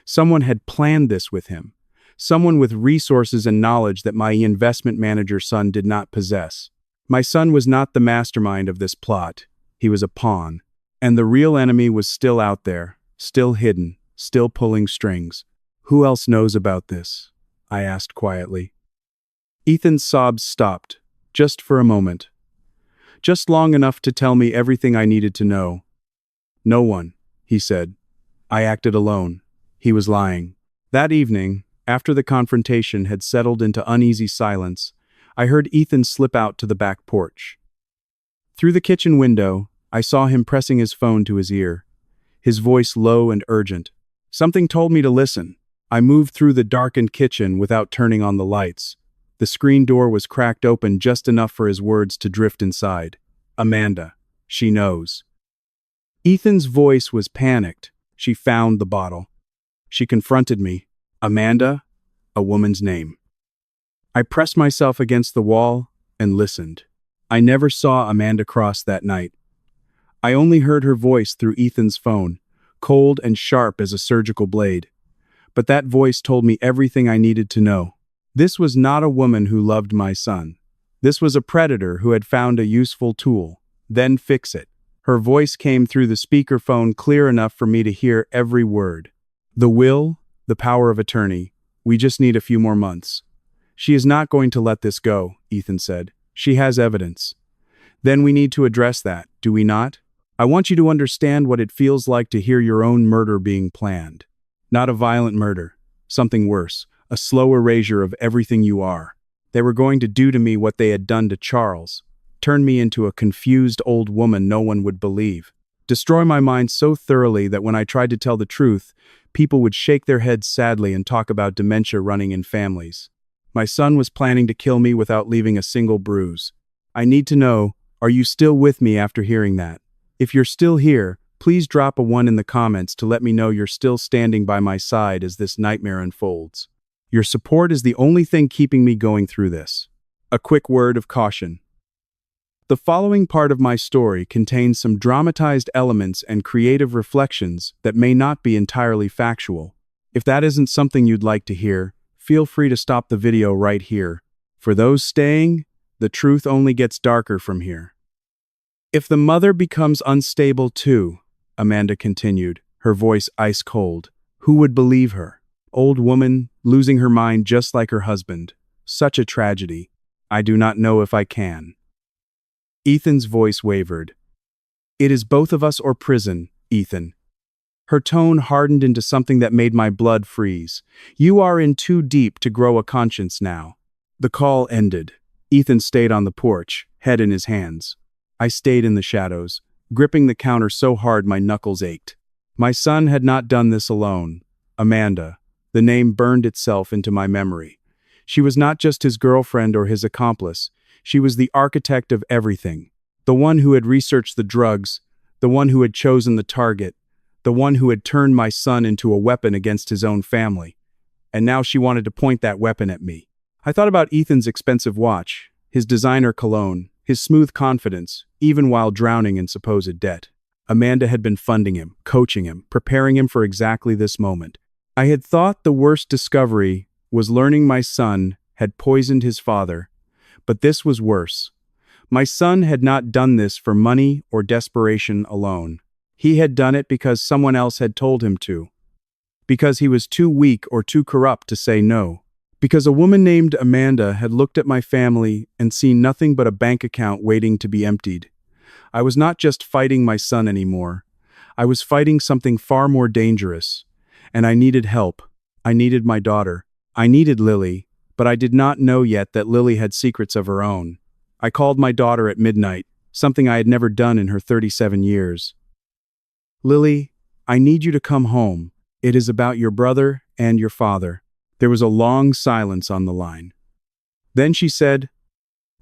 Someone had planned this with him. Someone with resources and knowledge that my investment manager son did not possess. My son was not the mastermind of this plot. He was a pawn. And the real enemy was still out there, still hidden, still pulling strings. Who else knows about this? I asked quietly. Ethan's sobs stopped, just for a moment. Just long enough to tell me everything I needed to know. No one, he said. I acted alone. He was lying. That evening, after the confrontation had settled into uneasy silence, I heard Ethan slip out to the back porch. Through the kitchen window, I saw him pressing his phone to his ear, his voice low and urgent. Something told me to listen. I moved through the darkened kitchen without turning on the lights. The screen door was cracked open just enough for his words to drift inside. Amanda. She knows. Ethan's voice was panicked. She found the bottle. She confronted me. Amanda, a woman's name. I pressed myself against the wall and listened. I never saw Amanda Cross that night. I only heard her voice through Ethan's phone, cold and sharp as a surgical blade. But that voice told me everything I needed to know. This was not a woman who loved my son. This was a predator who had found a useful tool. Then fix it. Her voice came through the speakerphone clear enough for me to hear every word. The will, the power of attorney. We just need a few more months. She is not going to let this go, Ethan said. She has evidence. Then we need to address that, do we not? I want you to understand what it feels like to hear your own murder being planned. Not a violent murder, something worse, a slow erasure of everything you are. They were going to do to me what they had done to Charles, turn me into a confused old woman no one would believe, destroy my mind so thoroughly that when I tried to tell the truth, people would shake their heads sadly and talk about dementia running in families. My son was planning to kill me without leaving a single bruise. I need to know, are you still with me after hearing that? If you're still here, please drop a 1 in the comments to let me know you're still standing by my side as this nightmare unfolds. Your support is the only thing keeping me going through this. A quick word of caution. The following part of my story contains some dramatized elements and creative reflections that may not be entirely factual. If that isn't something you'd like to hear, feel free to stop the video right here. For those staying, the truth only gets darker from here. If the mother becomes unstable too, Amanda continued, her voice ice cold, who would believe her? Old woman, losing her mind just like her husband. Such a tragedy. I do not know if I can. Ethan's voice wavered. It is both of us or prison, Ethan. Her tone hardened into something that made my blood freeze. You are in too deep to grow a conscience now. The call ended. Ethan stayed on the porch, head in his hands. I stayed in the shadows, gripping the counter so hard my knuckles ached. My son had not done this alone. Amanda. The name burned itself into my memory. She was not just his girlfriend or his accomplice. She was the architect of everything. The one who had researched the drugs, the one who had chosen the target, the one who had turned my son into a weapon against his own family. And now she wanted to point that weapon at me. I thought about Ethan's expensive watch, his designer cologne, his smooth confidence, even while drowning in supposed debt. Amanda had been funding him, coaching him, preparing him for exactly this moment. I had thought the worst discovery was learning my son had poisoned his father, but this was worse. My son had not done this for money or desperation alone. He had done it because someone else had told him to. Because he was too weak or too corrupt to say no. Because a woman named Amanda had looked at my family and seen nothing but a bank account waiting to be emptied. I was not just fighting my son anymore. I was fighting something far more dangerous. And I needed help. I needed my daughter. I needed Lily, but I did not know yet that Lily had secrets of her own. I called my daughter at midnight, something I had never done in her 37 years. Lily, I need you to come home. It is about your brother and your father. There was a long silence on the line. Then she said,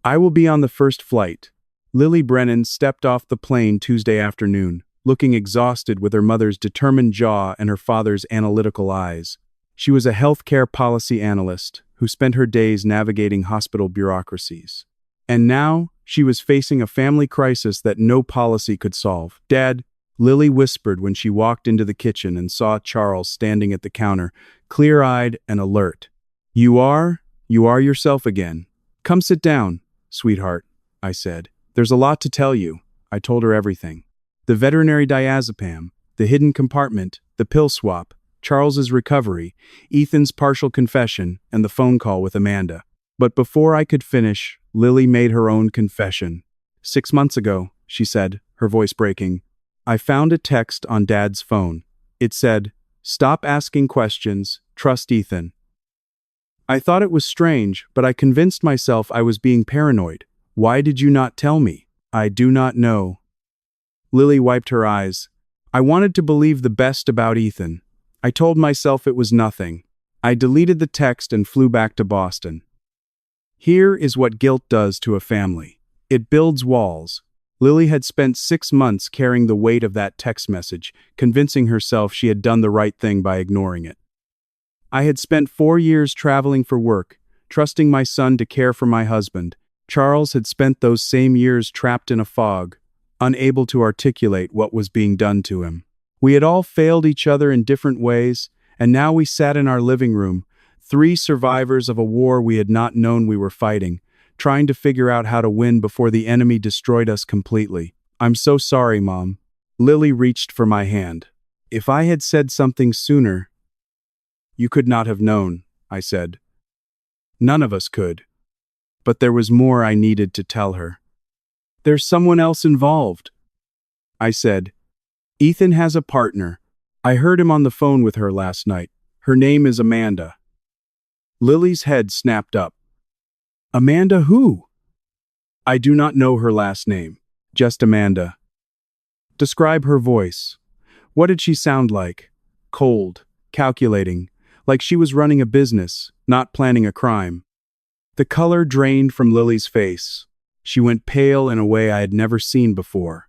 I will be on the first flight. Lily Brennan stepped off the plane Tuesday afternoon, looking exhausted with her mother's determined jaw and her father's analytical eyes. She was a healthcare policy analyst who spent her days navigating hospital bureaucracies. And now, she was facing a family crisis that no policy could solve. Dad, Lily whispered when she walked into the kitchen and saw Charles standing at the counter, clear-eyed and alert. You are yourself again. Come sit down, sweetheart. I said. There's a lot to tell you. I told her everything. The veterinary diazepam, the hidden compartment, the pill swap, Charles's recovery, Ethan's partial confession, and the phone call with Amanda. But before I could finish, Lily made her own confession. 6 months ago, she said, her voice breaking, I found a text on Dad's phone. It said, "Stop asking questions, trust Ethan." I thought it was strange, but I convinced myself I was being paranoid. Why did you not tell me? I do not know. Lily wiped her eyes. I wanted to believe the best about Ethan. I told myself it was nothing. I deleted the text and flew back to Boston. Here is what guilt does to a family. It builds walls. Lily had spent 6 months carrying the weight of that text message, convincing herself she had done the right thing by ignoring it. I had spent 4 years traveling for work, trusting my son to care for my husband. Charles had spent those same years trapped in a fog, unable to articulate what was being done to him. We had all failed each other in different ways, and now we sat in our living room, 3 survivors of a war we had not known we were fighting, trying to figure out how to win before the enemy destroyed us completely. I'm so sorry, Mom. Lily reached for my hand. If I had said something sooner... You could not have known, I said. None of us could. But there was more I needed to tell her. There's someone else involved, I said. Ethan has a partner. I heard him on the phone with her last night. Her name is Amanda. Lily's head snapped up. Amanda who? I do not know her last name. Just Amanda. Describe her voice. What did she sound like? Cold, calculating, like she was running a business, not planning a crime. The color drained from Lily's face. She went pale in a way I had never seen before.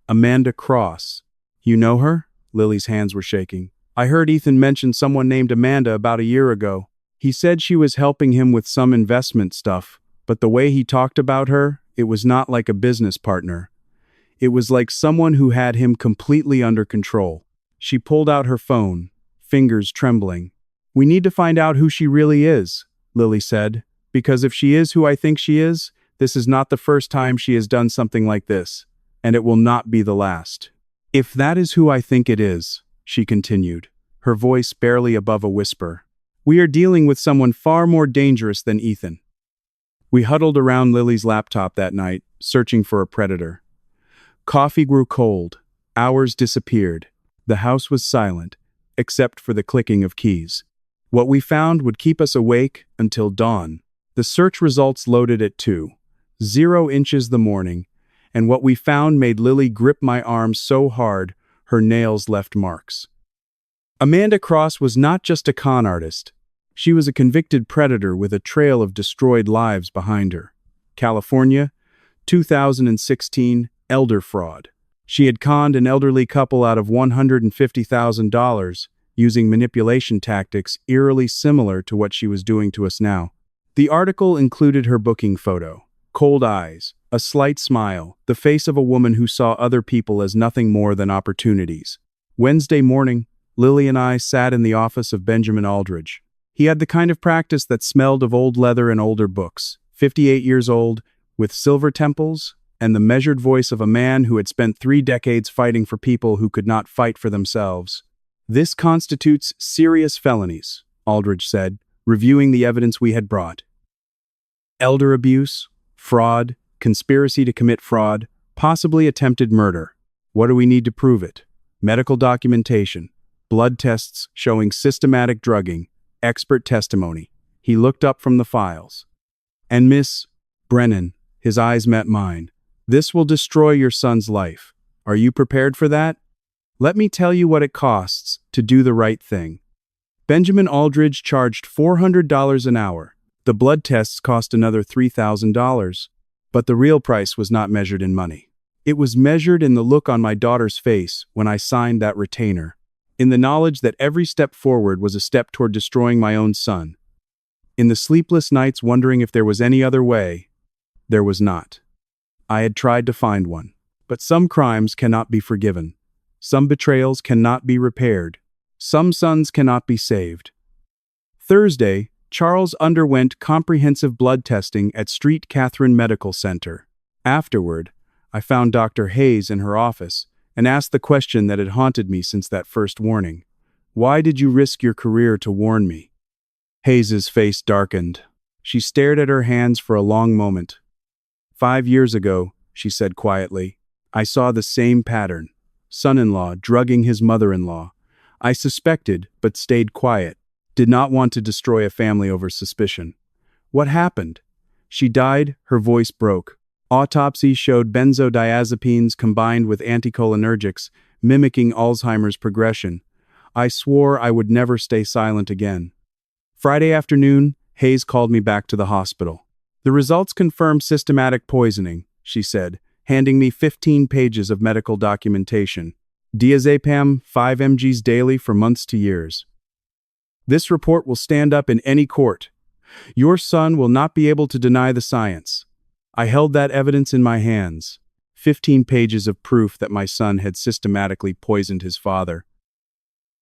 Amanda Cross. You know her? Lily's hands were shaking. I heard Ethan mention someone named Amanda about a year ago. He said she was helping him with some investment stuff, but the way he talked about her, it was not like a business partner. It was like someone who had him completely under control. She pulled out her phone, fingers trembling. We need to find out who she really is, Lily said, because if she is who I think she is, this is not the first time she has done something like this, and it will not be the last. If that is who I think it is, she continued, her voice barely above a whisper, we are dealing with someone far more dangerous than Ethan. We huddled around Lily's laptop that night, searching for a predator. Coffee grew cold. Hours disappeared. The house was silent, except for the clicking of keys. What we found would keep us awake until dawn. The search results loaded at 2:00 inches the morning, and what we found made Lily grip my arm so hard her nails left marks. Amanda Cross was not just a con artist. She was a convicted predator with a trail of destroyed lives behind her. California, 2016, elder fraud. She had conned an elderly couple out of $150,000 using manipulation tactics eerily similar to what she was doing to us now. The article included her booking photo. Cold eyes, a slight smile, the face of a woman who saw other people as nothing more than opportunities. Wednesday morning, Lily and I sat in the office of Benjamin Aldridge. He had the kind of practice that smelled of old leather and older books, 58 years old, with silver temples, and the measured voice of a man who had spent 3 decades fighting for people who could not fight for themselves. This constitutes serious felonies, Aldridge said, reviewing the evidence we had brought. Elder abuse, fraud, conspiracy to commit fraud, possibly attempted murder. What do we need to prove it? Medical documentation, blood tests showing systematic drugging, expert testimony. He looked up from the files. And Miss Brennan, his eyes met mine. This will destroy your son's life. Are you prepared for that? Let me tell you what it costs to do the right thing. Benjamin Aldridge charged $400 an hour. The blood tests cost another $3,000. But the real price was not measured in money. It was measured in the look on my daughter's face when I signed that retainer, in the knowledge that every step forward was a step toward destroying my own son. In the sleepless nights wondering if there was any other way, there was not. I had tried to find one. But some crimes cannot be forgiven. Some betrayals cannot be repaired. Some sons cannot be saved. Thursday, Charles underwent comprehensive blood testing at Street Catherine Medical Center. Afterward, I found Dr. Hayes in her office and asked the question that had haunted me since that first warning. Why did you risk your career to warn me? Hayes's face darkened. She stared at her hands for a long moment. 5 years ago, she said quietly, I saw the same pattern. Son-in-law drugging his mother-in-law. I suspected, but stayed quiet. Did not want to destroy a family over suspicion. What happened? She died, her voice broke. Autopsy showed benzodiazepines combined with anticholinergics, mimicking Alzheimer's progression. I swore I would never stay silent again. Friday afternoon, Hayes called me back to the hospital. The results confirmed systematic poisoning, she said, handing me 15 pages of medical documentation. Diazepam, 5 mgs daily for months to years. This report will stand up in any court. Your son will not be able to deny the science. I held that evidence in my hands. 15 pages of proof that my son had systematically poisoned his father.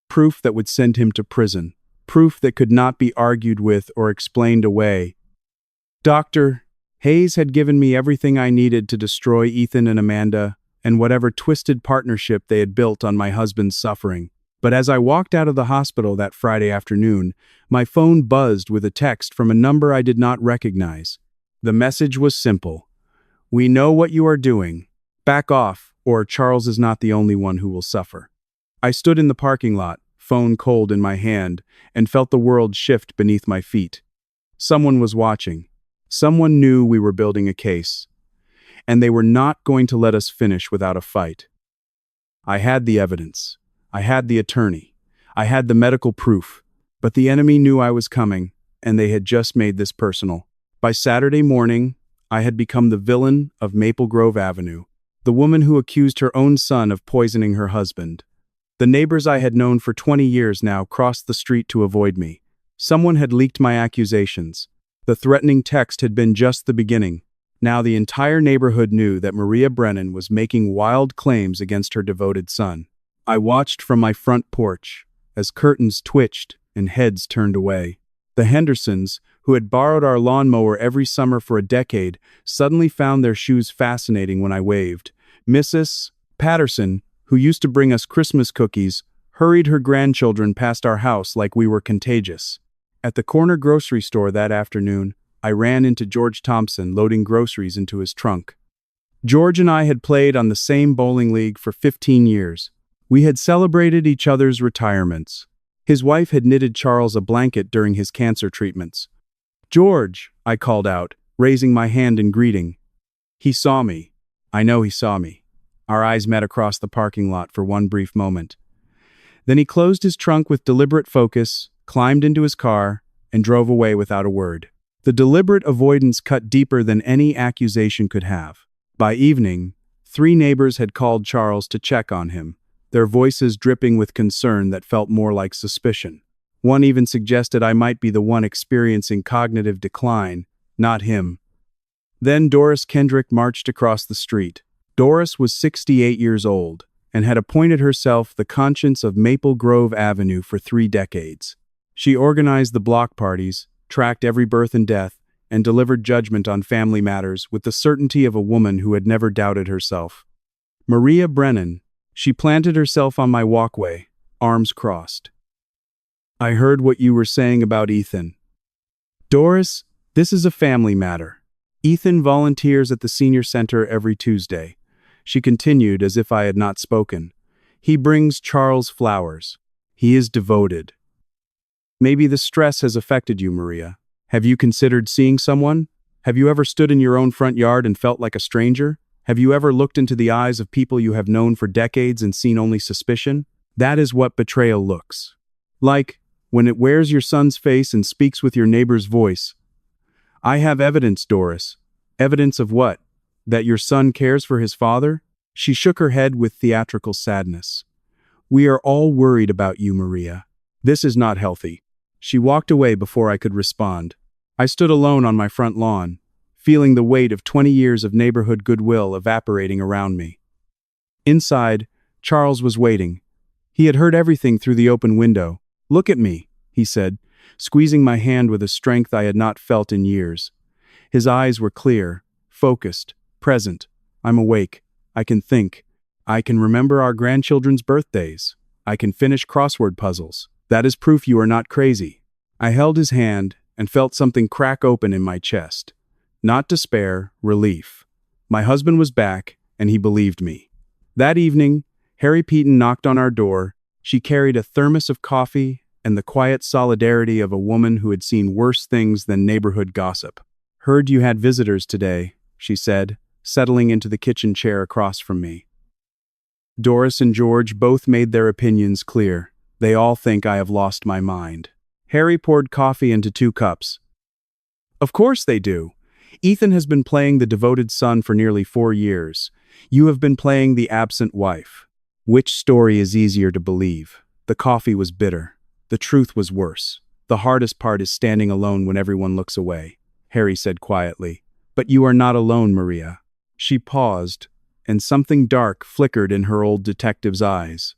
Proof that would send him to prison. Proof that could not be argued with or explained away. Dr. Hayes had given me everything I needed to destroy Ethan and Amanda and whatever twisted partnership they had built on my husband's suffering. But as I walked out of the hospital that Friday afternoon, my phone buzzed with a text from a number I did not recognize. The message was simple. We know what you are doing. Back off, or Charles is not the only one who will suffer. I stood in the parking lot, phone cold in my hand, and felt the world shift beneath my feet. Someone was watching. Someone knew we were building a case. And they were not going to let us finish without a fight. I had the evidence. I had the attorney. I had the medical proof. But the enemy knew I was coming, and they had just made this personal. By Saturday morning, I had become the villain of Maple Grove Avenue, the woman who accused her own son of poisoning her husband. The neighbors I had known for 20 years now crossed the street to avoid me. Someone had leaked my accusations. The threatening text had been just the beginning. Now the entire neighborhood knew that Maria Brennan was making wild claims against her devoted son. I watched from my front porch as curtains twitched and heads turned away. The Hendersons, who had borrowed our lawnmower every summer for a decade, suddenly found their shoes fascinating when I waved. Mrs. Patterson, who used to bring us Christmas cookies, hurried her grandchildren past our house like we were contagious. At the corner grocery store that afternoon, I ran into George Thompson loading groceries into his trunk. George and I had played on the same bowling league for 15 years. We had celebrated each other's retirements. His wife had knitted Charles a blanket during his cancer treatments. George, I called out, raising my hand in greeting. He saw me. I know he saw me. Our eyes met across the parking lot for one brief moment. Then he closed his trunk with deliberate focus, climbed into his car, and drove away without a word. The deliberate avoidance cut deeper than any accusation could have. By evening, 3 neighbors had called Charles to check on him, their voices dripping with concern that felt more like suspicion. One even suggested I might be the one experiencing cognitive decline, not him. Then Doris Kendrick marched across the street. Doris was 68 years old and had appointed herself the conscience of Maple Grove Avenue for 3 decades. She organized the block parties, tracked every birth and death, and delivered judgment on family matters with the certainty of a woman who had never doubted herself. Maria Brennan, she planted herself on my walkway, arms crossed. I heard what you were saying about Ethan. Doris, this is a family matter. Ethan volunteers at the senior center every Tuesday. She continued as if I had not spoken. He brings Charles flowers. He is devoted. Maybe the stress has affected you, Maria. Have you considered seeing someone? Have you ever stood in your own front yard and felt like a stranger? Have you ever looked into the eyes of people you have known for decades and seen only suspicion? That is what betrayal looks like when it wears your son's face and speaks with your neighbor's voice. I have evidence, Doris. Evidence of what? That your son cares for his father? She shook her head with theatrical sadness. We are all worried about you, Maria. This is not healthy. She walked away before I could respond. I stood alone on my front lawn, feeling the weight of 20 years of neighborhood goodwill evaporating around me. Inside, Charles was waiting. He had heard everything through the open window. Look at me, he said, squeezing my hand with a strength I had not felt in years. His eyes were clear, focused, Present. I'm awake. I can think. I can remember our grandchildren's birthdays. I can finish crossword puzzles. That is proof you are not crazy. I held his hand and felt something crack open in my chest. Not despair, relief. My husband was back, and he believed me. That evening, Harry Peaton knocked on our door. She carried a thermos of coffee and the quiet solidarity of a woman who had seen worse things than neighborhood gossip. "Heard you had visitors today," she said, settling into the kitchen chair across from me. Doris and George both made their opinions clear. They all think I have lost my mind. Harry poured coffee into 2 cups. "Of course they do. Ethan has been playing the devoted son for nearly 4 years. You have been playing the absent wife. Which story is easier to believe?" The coffee was bitter. The truth was worse. "The hardest part is standing alone when everyone looks away," Harry said quietly. "But you are not alone, Maria." She paused, and something dark flickered in her old detective's eyes.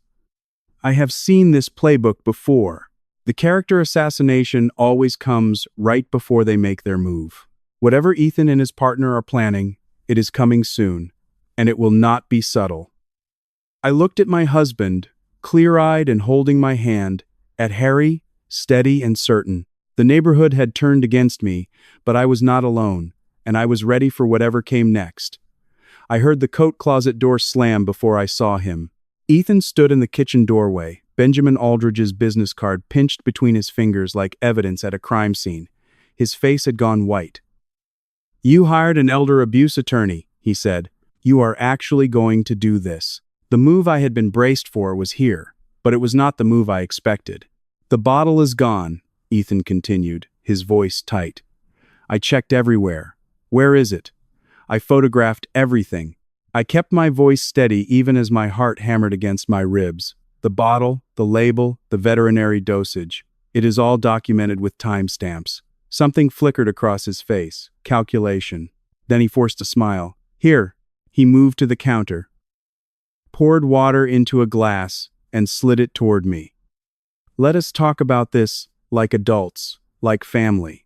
"I have seen this playbook before. The character assassination always comes right before they make their move. Whatever Ethan and his partner are planning, it is coming soon, and it will not be subtle." I looked at my husband, clear-eyed and holding my hand, at Harry, steady and certain. The neighborhood had turned against me, but I was not alone, and I was ready for whatever came next. I heard the coat closet door slam before I saw him. Ethan stood in the kitchen doorway, Benjamin Aldridge's business card pinched between his fingers like evidence at a crime scene. His face had gone white. "You hired an elder abuse attorney," he said. "You are actually going to do this." The move I had been braced for was here, but it was not the move I expected. "The bottle is gone," Ethan continued, his voice tight. "I checked everywhere. Where is it? I photographed everything." I kept my voice steady even as my heart hammered against my ribs. "The bottle, the label, the veterinary dosage. It is all documented with timestamps." Something flickered across his face. Calculation. Then he forced a smile. "Here." He moved to the counter, poured water into a glass, and slid it toward me. "Let us talk about this like adults, like family.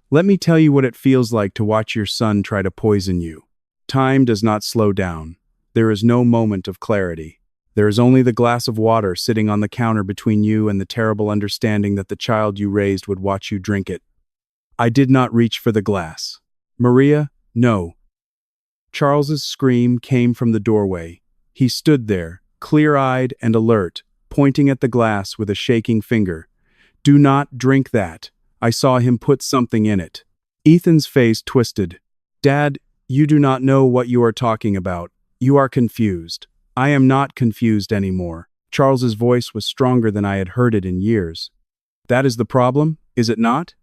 Let me tell you what it feels like to watch your son try to poison you. Time does not slow down. There is no moment of clarity. There is only the glass of water sitting on the counter between you and the terrible understanding that the child you raised would watch you drink it." I did not reach for the glass. "Maria, no." Charles's scream came from the doorway. He stood there, clear-eyed and alert, pointing at the glass with a shaking finger. "Do not drink that." I saw him put something in it. Ethan's face twisted. "Dad, you do not know what you are talking about. You are confused." "I am not confused anymore." Charles's voice was stronger than I had heard it in years. "That is the problem, is it not?"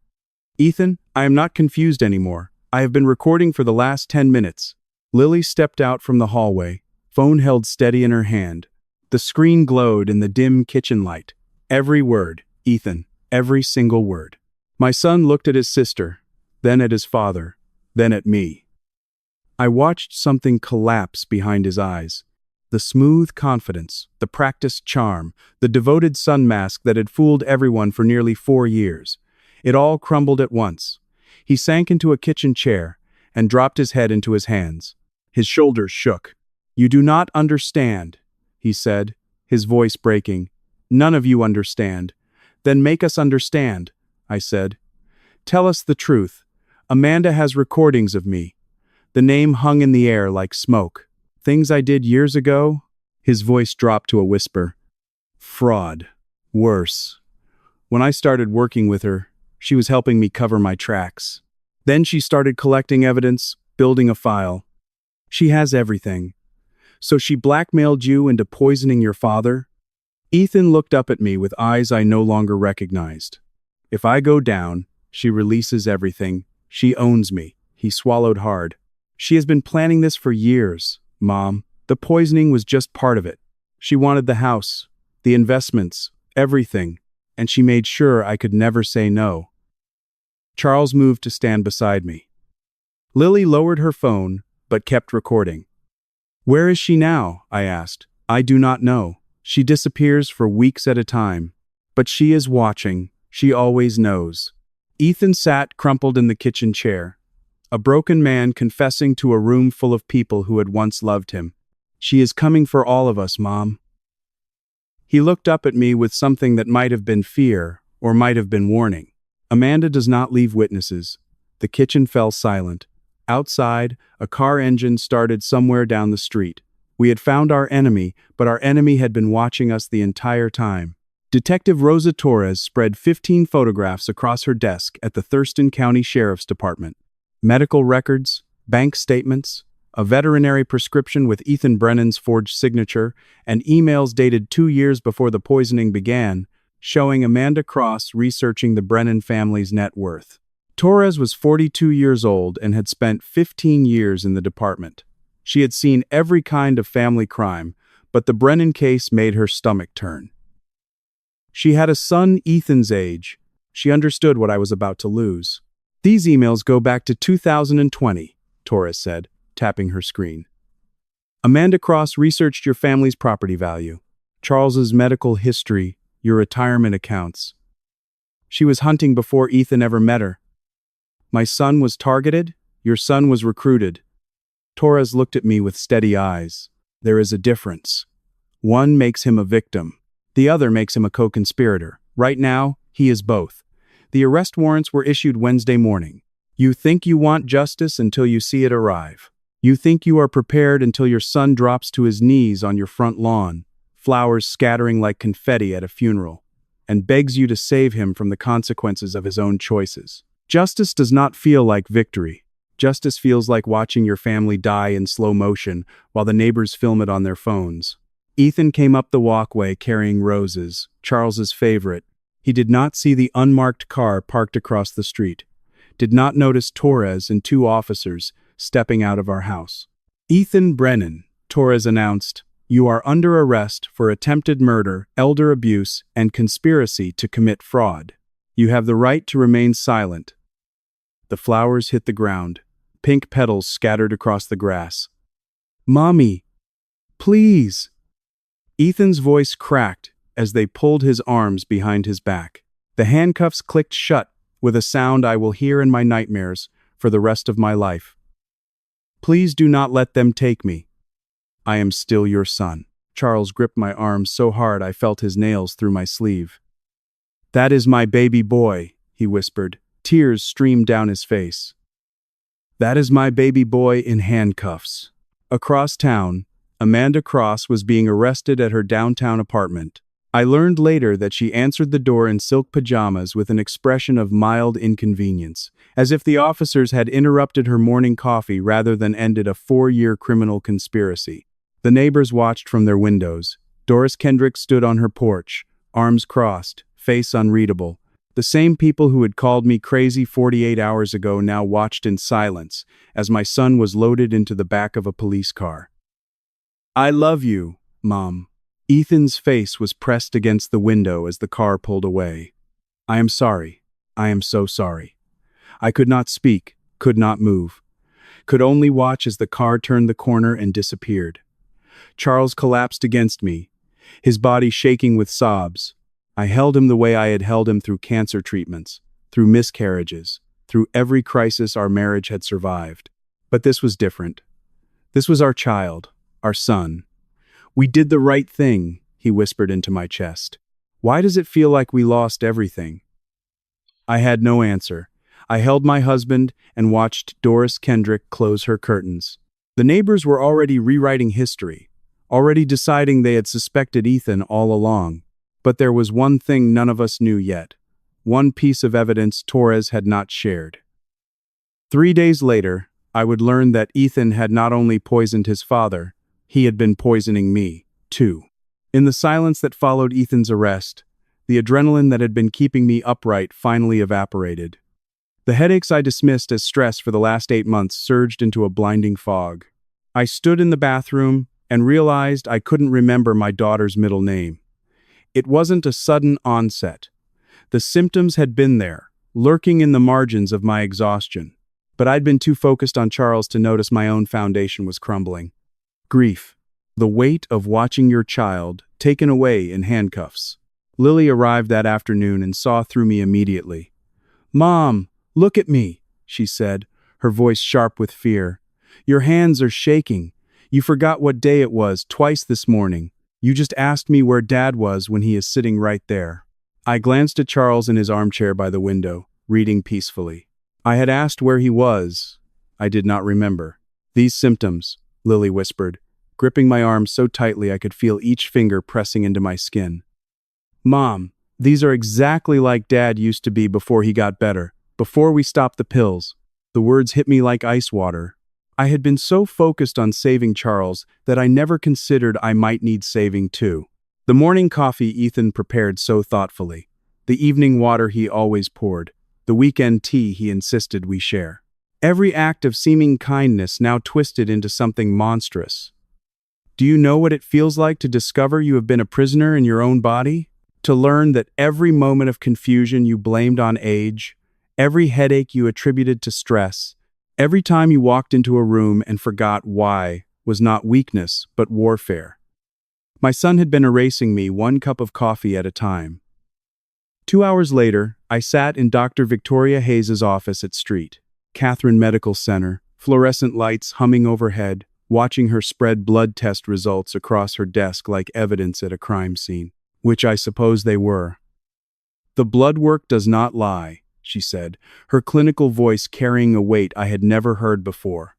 "Ethan, I am not confused anymore. I have been recording for the last 10 minutes. Lily stepped out from the hallway, phone held steady in her hand. The screen glowed in the dim kitchen light. Every word, Ethan, every single word. My son looked at his sister, then at his father, then at me. I watched something collapse behind his eyes. The smooth confidence, the practiced charm, the devoted son mask that had fooled everyone for nearly 4 years. It all crumbled at once. He sank into a kitchen chair and dropped his head into his hands. His shoulders shook. "You do not understand," he said, his voice breaking. "None of you understand." "Then make us understand," I said. "Tell us the truth. Amanda has recordings of me." The name hung in the air like smoke. "Things I did years ago?" His voice dropped to a whisper. "Fraud. Worse. When I started working with her, she was helping me cover my tracks. Then she started collecting evidence, building a file. She has everything. So she blackmailed you into poisoning your father?" Ethan looked up at me with eyes I no longer recognized. "If I go down, she releases everything. She owns me." He swallowed hard. "She has been planning this for years, Mom. The poisoning was just part of it. She wanted the house, the investments, everything, and she made sure I could never say no." Charles moved to stand beside me. Lily lowered her phone, but kept recording. "Where is she now?" I asked. "I do not know. She disappears for weeks at a time. But she is watching. She always knows." Ethan sat crumpled in the kitchen chair. A broken man confessing to a room full of people who had once loved him. She is coming for all of us, Mom. He looked up at me with something that might have been fear, or might have been warning. Amanda does not leave witnesses. The kitchen fell silent. Outside, a car engine started somewhere down the street. We had found our enemy, but our enemy had been watching us the entire time. Detective Rosa Torres spread 15 photographs across her desk at the Thurston County Sheriff's Department. Medical records, bank statements, a veterinary prescription with Ethan Brennan's forged signature, and emails dated 2 years before the poisoning began, showing Amanda Cross researching the Brennan family's net worth. Torres was 42 years old and had spent 15 years in the department. She had seen every kind of family crime, but the Brennan case made her stomach turn. She had a son Ethan's age. She understood what I was about to lose. These emails go back to 2020, Torres said, tapping her screen. Amanda Cross researched your family's property value, Charles's medical history, your retirement accounts. She was hunting before Ethan ever met her. My son was targeted, your son was recruited. Torres looked at me with steady eyes. There is a difference. One makes him a victim. The other makes him a co-conspirator. Right now, he is both. The arrest warrants were issued Wednesday morning. You think you want justice until you see it arrive. You think you are prepared until your son drops to his knees on your front lawn, flowers scattering like confetti at a funeral, and begs you to save him from the consequences of his own choices. Justice does not feel like victory. Justice feels like watching your family die in slow motion while the neighbors film it on their phones. Ethan came up the walkway carrying roses, Charles's favorite. He did not see the unmarked car parked across the street, did not notice Torres and 2 officers stepping out of our house. Ethan Brennan, Torres announced, you are under arrest for attempted murder, elder abuse, and conspiracy to commit fraud. You have the right to remain silent. The flowers hit the ground. Pink petals scattered across the grass. Mommy, please. Ethan's voice cracked as they pulled his arms behind his back. The handcuffs clicked shut with a sound I will hear in my nightmares for the rest of my life. Please do not let them take me. I am still your son. Charles gripped my arm so hard I felt his nails through my sleeve. That is my baby boy, he whispered. Tears streamed down his face. That is my baby boy in handcuffs. Across town, Amanda Cross was being arrested at her downtown apartment. I learned later that she answered the door in silk pajamas with an expression of mild inconvenience, as if the officers had interrupted her morning coffee rather than ended a 4-year criminal conspiracy. The neighbors watched from their windows. Doris Kendrick stood on her porch, arms crossed, face unreadable. The same people who had called me crazy 48 hours ago now watched in silence as my son was loaded into the back of a police car. I love you, Mom. Ethan's face was pressed against the window as the car pulled away. I am sorry. I am so sorry. I could not speak, could not move, could only watch as the car turned the corner and disappeared. Charles collapsed against me, his body shaking with sobs. I held him the way I had held him through cancer treatments, through miscarriages, through every crisis our marriage had survived. But this was different. This was our child, our son. We did the right thing, he whispered into my chest. Why does it feel like we lost everything? I had no answer. I held my husband and watched Doris Kendrick close her curtains. The neighbors were already rewriting history, already deciding they had suspected Ethan all along. But there was one thing none of us knew yet, one piece of evidence Torres had not shared. 3 days later, I would learn that Ethan had not only poisoned his father, he had been poisoning me, too. In the silence that followed Ethan's arrest, the adrenaline that had been keeping me upright finally evaporated. The headaches I dismissed as stress for the last 8 months surged into a blinding fog. I stood in the bathroom and realized I couldn't remember my daughter's middle name. It wasn't a sudden onset. The symptoms had been there, lurking in the margins of my exhaustion. But I'd been too focused on Charles to notice my own foundation was crumbling. Grief. The weight of watching your child taken away in handcuffs. Lily arrived that afternoon and saw through me immediately. Mom, look at me, she said, her voice sharp with fear. "Your hands are shaking. You forgot what day it was twice this morning. You just asked me where Dad was when he is sitting right there." I glanced at Charles in his armchair by the window, reading peacefully. I had asked where he was. I did not remember. "These symptoms," Lily whispered, gripping my arm so tightly I could feel each finger pressing into my skin. "Mom, these are exactly like Dad used to be before he got better, before we stopped the pills." The words hit me like ice water. I had been so focused on saving Charles that I never considered I might need saving too. The morning coffee Ethan prepared so thoughtfully, the evening water he always poured, the weekend tea he insisted we share. Every act of seeming kindness now twisted into something monstrous. Do you know what it feels like to discover you have been a prisoner in your own body? To learn that every moment of confusion you blamed on age, every headache you attributed to stress, every time you walked into a room and forgot why was not weakness but warfare. My son had been erasing me one cup of coffee at a time. 2 hours later, I sat in Dr. Victoria Hayes's office at St. Catherine Medical Center, fluorescent lights humming overhead, watching her spread blood test results across her desk like evidence at a crime scene, which I suppose they were. "The blood work does not lie," she said, her clinical voice carrying a weight I had never heard before.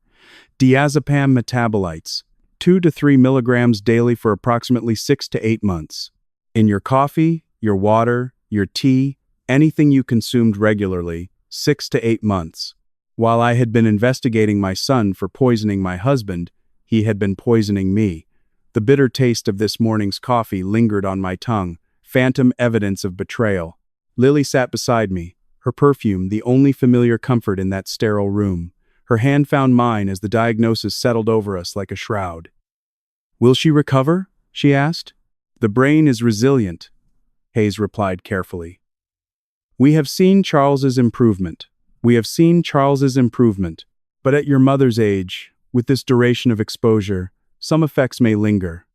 "Diazepam metabolites, 2 to 3 milligrams daily for approximately 6 to 8 months. In your coffee, your water, your tea, anything you consumed regularly, 6 to 8 months. While I had been investigating my son for poisoning my husband, he had been poisoning me. The bitter taste of this morning's coffee lingered on my tongue, phantom evidence of betrayal. Lily sat beside me, her perfume the only familiar comfort in that sterile room. Her hand found mine as the diagnosis settled over us like a shroud. "Will she recover?" she asked. "The brain is resilient," Hayes replied carefully. "We have seen Charles's improvement. We have seen Charles's improvement. But at your mother's age, with this duration of exposure, some effects may linger."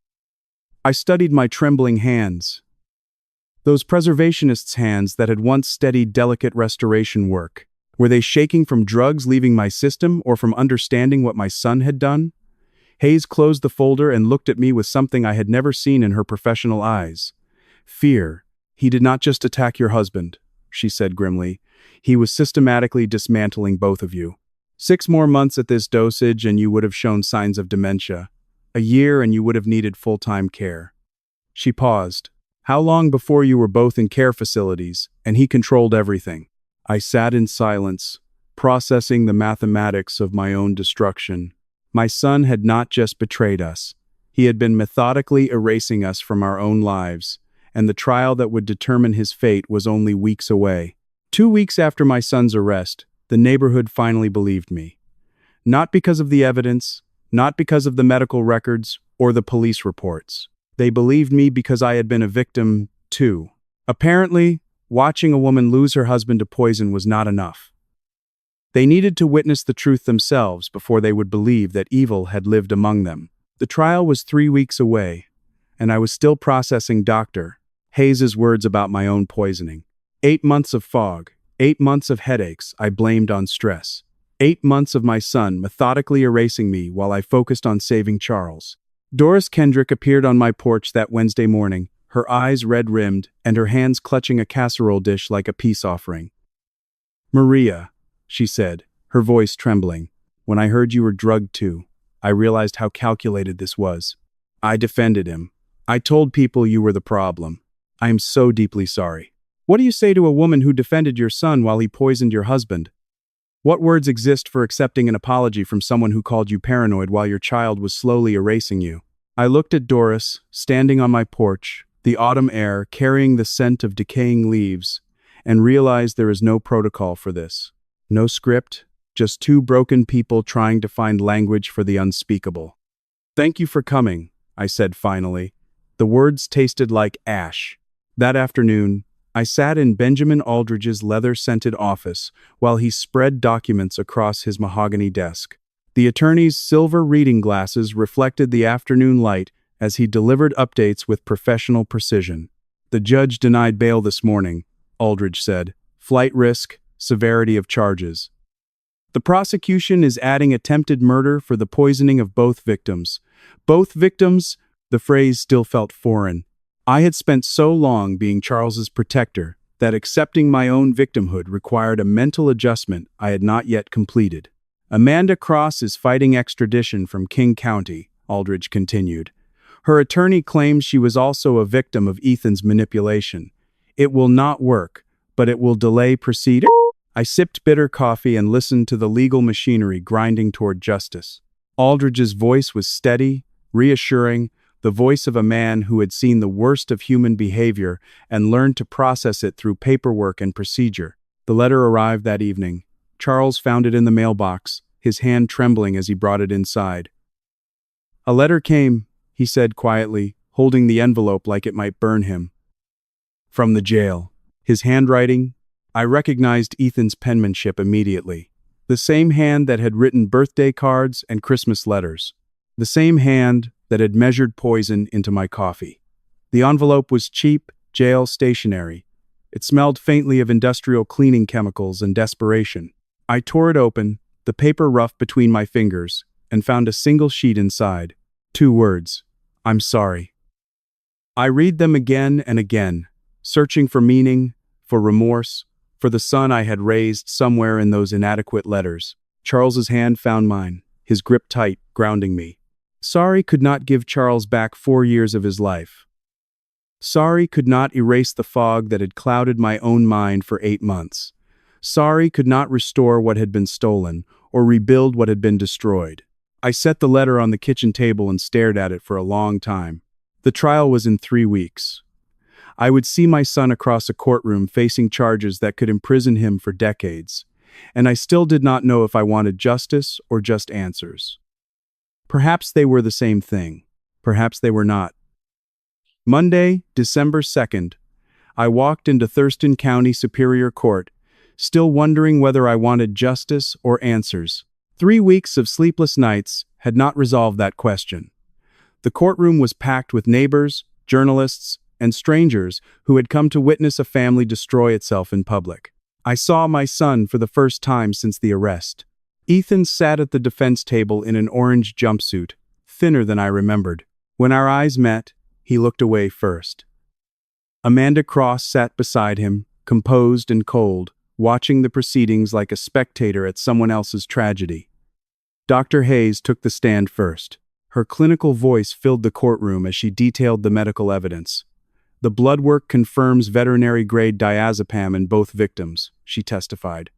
I studied my trembling hands. Those preservationists' hands that had once steadied delicate restoration work. Were they shaking from drugs leaving my system or from understanding what my son had done? Hayes closed the folder and looked at me with something I had never seen in her professional eyes. "Fear. He did not just attack your husband," she said grimly. "He was systematically dismantling both of you. 6 more months at this dosage and you would have shown signs of dementia. A year and you would have needed full-time care." She paused. "How long before you were both in care facilities and he controlled everything?" I sat in silence, processing the mathematics of my own destruction. My son had not just betrayed us. He had been methodically erasing us from our own lives, and the trial that would determine his fate was only weeks away. 2 weeks after my son's arrest, the neighborhood finally believed me. Not because of the evidence, not because of the medical records or the police reports. They believed me because I had been a victim, too. Apparently, watching a woman lose her husband to poison was not enough. They needed to witness the truth themselves before they would believe that evil had lived among them. The trial was 3 weeks away, and I was still processing Dr. Hayes's words about my own poisoning. 8 months of fog, 8 months of headaches I blamed on stress. 8 months of my son methodically erasing me while I focused on saving Charles. Doris Kendrick appeared on my porch that Wednesday morning, her eyes red-rimmed and her hands clutching a casserole dish like a peace offering. "Maria," she said, her voice trembling, "when I heard you were drugged too, I realized how calculated this was. I defended him. I told people you were the problem. I am so deeply sorry. What do you say to a woman who defended your son while he poisoned your husband? What words exist for accepting an apology from someone who called you paranoid while your child was slowly erasing you?" I looked at Doris, standing on my porch, the autumn air carrying the scent of decaying leaves, and realized there is no protocol for this. No script, just 2 broken people trying to find language for the unspeakable. "Thank you for coming," I said finally. The words tasted like ash. That afternoon, I sat in Benjamin Aldridge's leather-scented office while he spread documents across his mahogany desk. The attorney's silver reading glasses reflected the afternoon light as he delivered updates with professional precision. "The judge denied bail this morning," Aldridge said. "Flight risk, severity of charges." The prosecution is adding attempted murder for the poisoning of both victims. Both victims, the phrase still felt foreign. I had spent so long being Charles's protector that accepting my own victimhood required a mental adjustment I had not yet completed. Amanda Cross is fighting extradition from King County, Aldridge continued. Her attorney claims she was also a victim of Ethan's manipulation. It will not work, but it will delay proceedings. I sipped bitter coffee and listened to the legal machinery grinding toward justice. Aldridge's voice was steady, reassuring, the voice of a man who had seen the worst of human behavior and learned to process it through paperwork and procedure. The letter arrived that evening. Charles found it in the mailbox, his hand trembling as he brought it inside. "A letter came," he said quietly, holding the envelope like it might burn him. "From the jail." His handwriting, I recognized Ethan's penmanship immediately. The same hand that had written birthday cards and Christmas letters. The same hand that had measured poison into my coffee. The envelope was cheap, jail stationery. It smelled faintly of industrial cleaning chemicals and desperation. I tore it open, the paper rough between my fingers, and found a single sheet inside. 2 words: "I'm sorry." I read them again and again, searching for meaning, for remorse, for the son I had raised somewhere in those inadequate letters. Charles's hand found mine, his grip tight, grounding me. Sorry could not give Charles back 4 years of his life. Sorry could not erase the fog that had clouded my own mind for 8 months. Sorry could not restore what had been stolen, or rebuild what had been destroyed. I set the letter on the kitchen table and stared at it for a long time. The trial was in 3 weeks. I would see my son across a courtroom facing charges that could imprison him for decades, and I still did not know if I wanted justice or just answers. Perhaps they were the same thing. Perhaps they were not. Monday, December 2nd, I walked into Thurston County Superior Court, still wondering whether I wanted justice or answers. 3 weeks of sleepless nights had not resolved that question. The courtroom was packed with neighbors, journalists, and strangers who had come to witness a family destroy itself in public. I saw my son for the first time since the arrest. Ethan sat at the defense table in an orange jumpsuit, thinner than I remembered. When our eyes met, he looked away first. Amanda Cross sat beside him, composed and cold, watching the proceedings like a spectator at someone else's tragedy. Dr. Hayes took the stand first. Her clinical voice filled the courtroom as she detailed the medical evidence. "The blood work confirms veterinary-grade diazepam in both victims," she testified.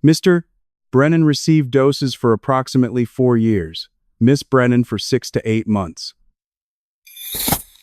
"Mr. Brennan received doses for approximately 4 years, Miss Brennan for 6 to 8 months.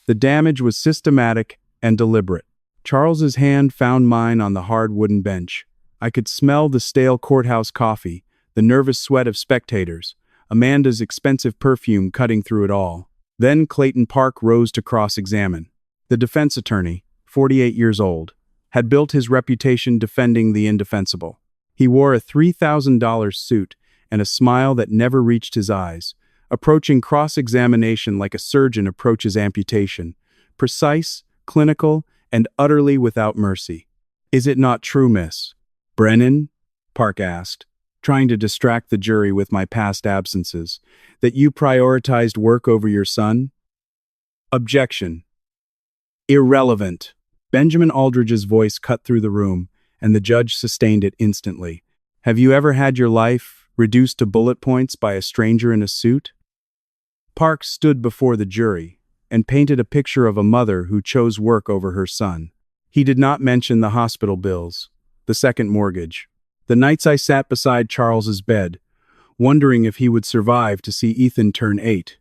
The damage was systematic and deliberate." Charles's hand found mine on the hard wooden bench. I could smell the stale courthouse coffee, the nervous sweat of spectators, Amanda's expensive perfume cutting through it all. Then Clayton Park rose to cross-examine. The defense attorney, 48 years old, had built his reputation defending the indefensible. He wore a $3,000 suit and a smile that never reached his eyes, approaching cross-examination like a surgeon approaches amputation, precise, clinical, and utterly without mercy. "Is it not true, Miss Brennan?" Park asked, trying to distract the jury with my past absences, "that you prioritized work over your son?" Objection. Irrelevant. Benjamin Aldridge's voice cut through the room, and the judge sustained it instantly. "Have you ever had your life reduced to bullet points by a stranger in a suit?" Park stood before the jury and painted a picture of a mother who chose work over her son. He did not mention the hospital bills, the second mortgage, the nights I sat beside Charles's bed, wondering if he would survive to see Ethan turn 8.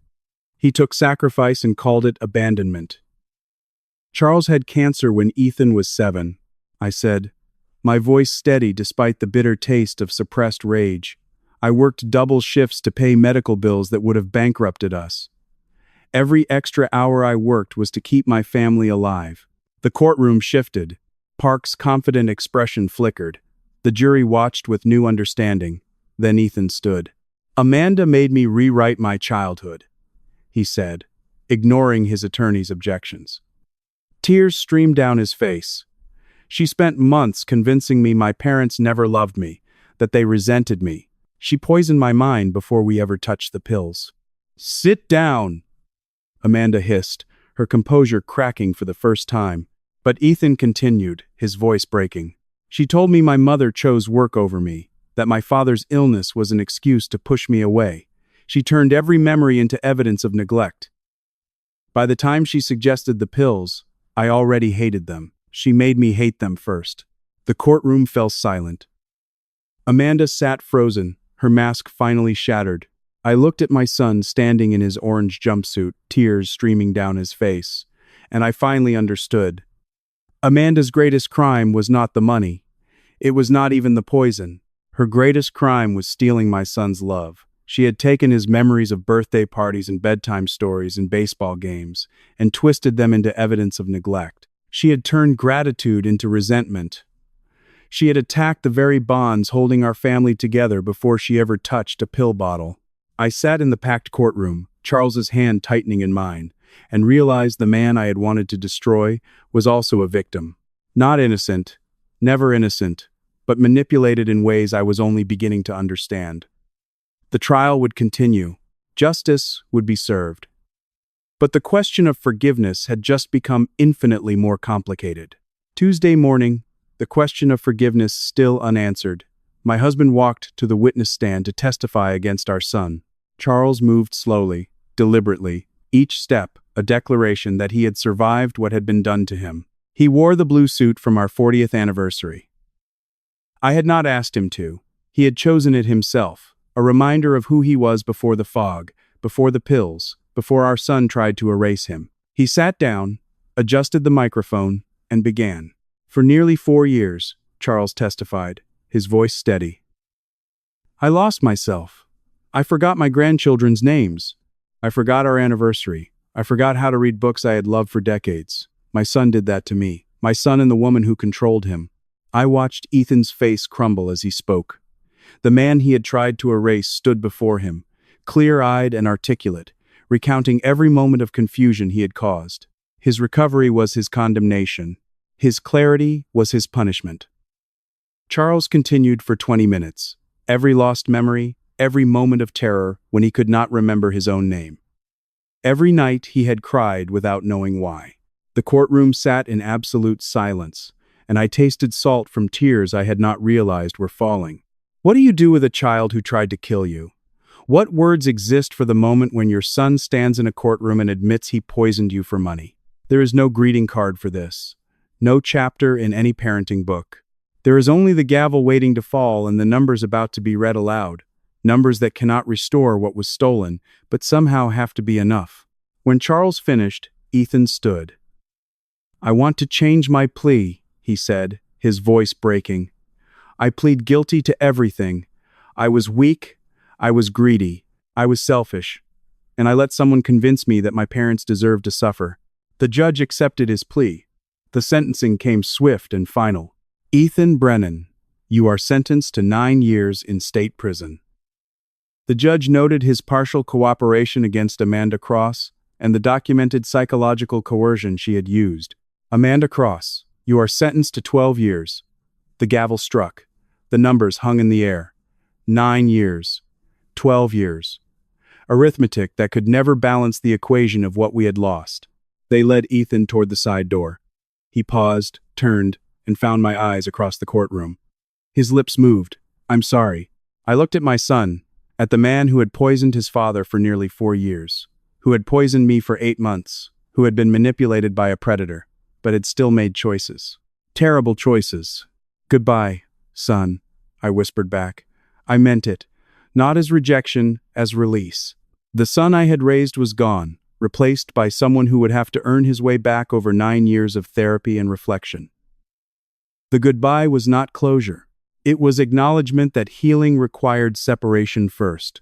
He took sacrifice and called it abandonment. "Charles had cancer when Ethan was 7, I said, my voice steady despite the bitter taste of suppressed rage. I worked double shifts to pay medical bills that would have bankrupted us. Every extra hour I worked was to keep my family alive." The courtroom shifted. Park's confident expression flickered. The jury watched with new understanding. Then Ethan stood. "Amanda made me rewrite my childhood," he said, ignoring his attorney's objections. Tears streamed down his face. "She spent months convincing me my parents never loved me, that they resented me, She poisoned my mind before we ever touched the pills. Sit down, Amanda hissed, her composure cracking for the first time. But Ethan continued, his voice breaking. She told me my mother chose work over me, that my father's illness was an excuse to push me away. She turned every memory into evidence of neglect. By the time she suggested the pills, I already hated them. She made me hate them first. The courtroom fell silent. Amanda sat frozen, her mask finally shattered. I looked at my son standing in his orange jumpsuit, tears streaming down his face, and I finally understood. Amanda's greatest crime was not the money. It was not even the poison. Her greatest crime was stealing my son's love. She had taken his memories of birthday parties and bedtime stories and baseball games and twisted them into evidence of neglect. She had turned gratitude into resentment. She had attacked the very bonds holding our family together before she ever touched a pill bottle. I sat in the packed courtroom, Charles's hand tightening in mine, and realized the man I had wanted to destroy was also a victim. Not innocent, never innocent, but manipulated in ways I was only beginning to understand. The trial would continue. Justice would be served. But the question of forgiveness had just become infinitely more complicated. Tuesday morning, the question of forgiveness still unanswered. My husband walked to the witness stand to testify against our son. Charles moved slowly, deliberately, each step a declaration that he had survived what had been done to him. He wore the blue suit from our 40th anniversary. I had not asked him to. He had chosen it himself, a reminder of who he was before the fog, before the pills, before our son tried to erase him. He sat down, adjusted the microphone, and began. For nearly 4 years, Charles testified, his voice steady. I lost myself. I forgot my grandchildren's names. I forgot our anniversary. I forgot how to read books I had loved for decades. My son did that to me. My son and the woman who controlled him. I watched Ethan's face crumble as he spoke. The man he had tried to erase stood before him, clear-eyed and articulate, recounting every moment of confusion he had caused. His recovery was his condemnation. His clarity was his punishment. Charles continued for 20 minutes, every lost memory, every moment of terror when he could not remember his own name. Every night he had cried without knowing why. The courtroom sat in absolute silence, and I tasted salt from tears I had not realized were falling. What do you do with a child who tried to kill you? What words exist for the moment when your son stands in a courtroom and admits he poisoned you for money? There is no greeting card for this. No chapter in any parenting book. There is only the gavel waiting to fall and the numbers about to be read aloud. Numbers that cannot restore what was stolen, but somehow have to be enough. When Charles finished, Ethan stood. I want to change my plea, he said, his voice breaking. I plead guilty to everything. I was weak, I was greedy, I was selfish, and I let someone convince me that my parents deserved to suffer. The judge accepted his plea. The sentencing came swift and final. Ethan Brennan, you are sentenced to 9 years in state prison. The judge noted his partial cooperation against Amanda Cross and the documented psychological coercion she had used. Amanda Cross, you are sentenced to 12 years. The gavel struck. The numbers hung in the air. 9 years. 12 years. Arithmetic that could never balance the equation of what we had lost. They led Ethan toward the side door. He paused, turned, and found my eyes across the courtroom. His lips moved. I'm sorry. I looked at my son, at the man who had poisoned his father for nearly 4 years, who had poisoned me for 8 months, who had been manipulated by a predator, but had still made choices. Terrible choices. Goodbye, son, I whispered back. I meant it, not as rejection, as release. The son I had raised was gone, replaced by someone who would have to earn his way back over 9 years of therapy and reflection. The goodbye was not closure. It was acknowledgement that healing required separation first.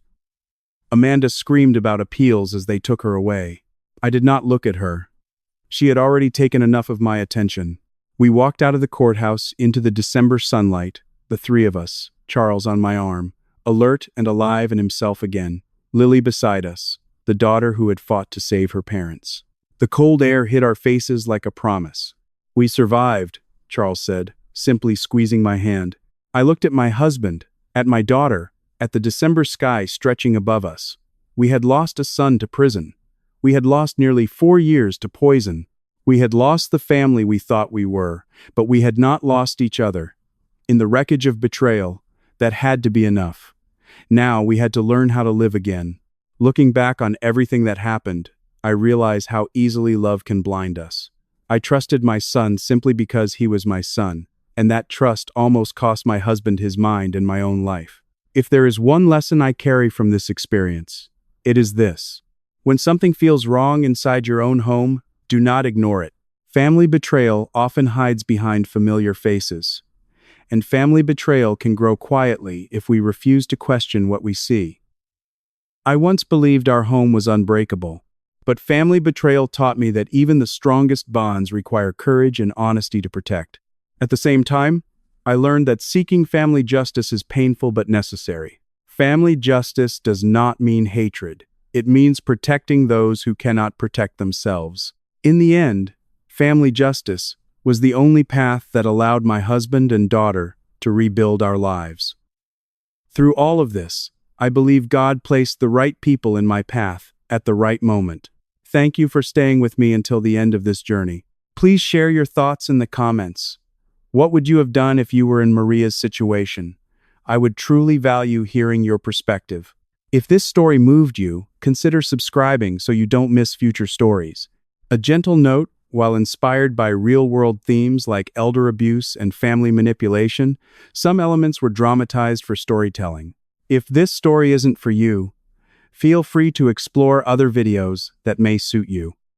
Amanda screamed about appeals as they took her away. I did not look at her. She had already taken enough of my attention. We walked out of the courthouse into the December sunlight, the three of us, Charles on my arm, alert and alive in himself again, Lily beside us, the daughter who had fought to save her parents. The cold air hit our faces like a promise. We survived, Charles said, simply squeezing my hand. I looked at my husband, at my daughter, at the December sky stretching above us. We had lost a son to prison. We had lost nearly 4 years to poison. We had lost the family we thought we were, but we had not lost each other. In the wreckage of betrayal, that had to be enough. Now we had to learn how to live again. Looking back on everything that happened, I realize how easily love can blind us. I trusted my son simply because he was my son, and that trust almost cost my husband his mind and my own life. If there is one lesson I carry from this experience, it is this. When something feels wrong inside your own home, do not ignore it. Family betrayal often hides behind familiar faces. And family betrayal can grow quietly if we refuse to question what we see. I once believed our home was unbreakable, but family betrayal taught me that even the strongest bonds require courage and honesty to protect. At the same time, I learned that seeking family justice is painful but necessary. Family justice does not mean hatred. It means protecting those who cannot protect themselves. In the end, family justice was the only path that allowed my husband and daughter to rebuild our lives. Through all of this, I believe God placed the right people in my path at the right moment. Thank you for staying with me until the end of this journey. Please share your thoughts in the comments. What would you have done if you were in Maria's situation? I would truly value hearing your perspective. If this story moved you, consider subscribing so you don't miss future stories. A gentle note, while inspired by real-world themes like elder abuse and family manipulation, some elements were dramatized for storytelling. If this story isn't for you, feel free to explore other videos that may suit you.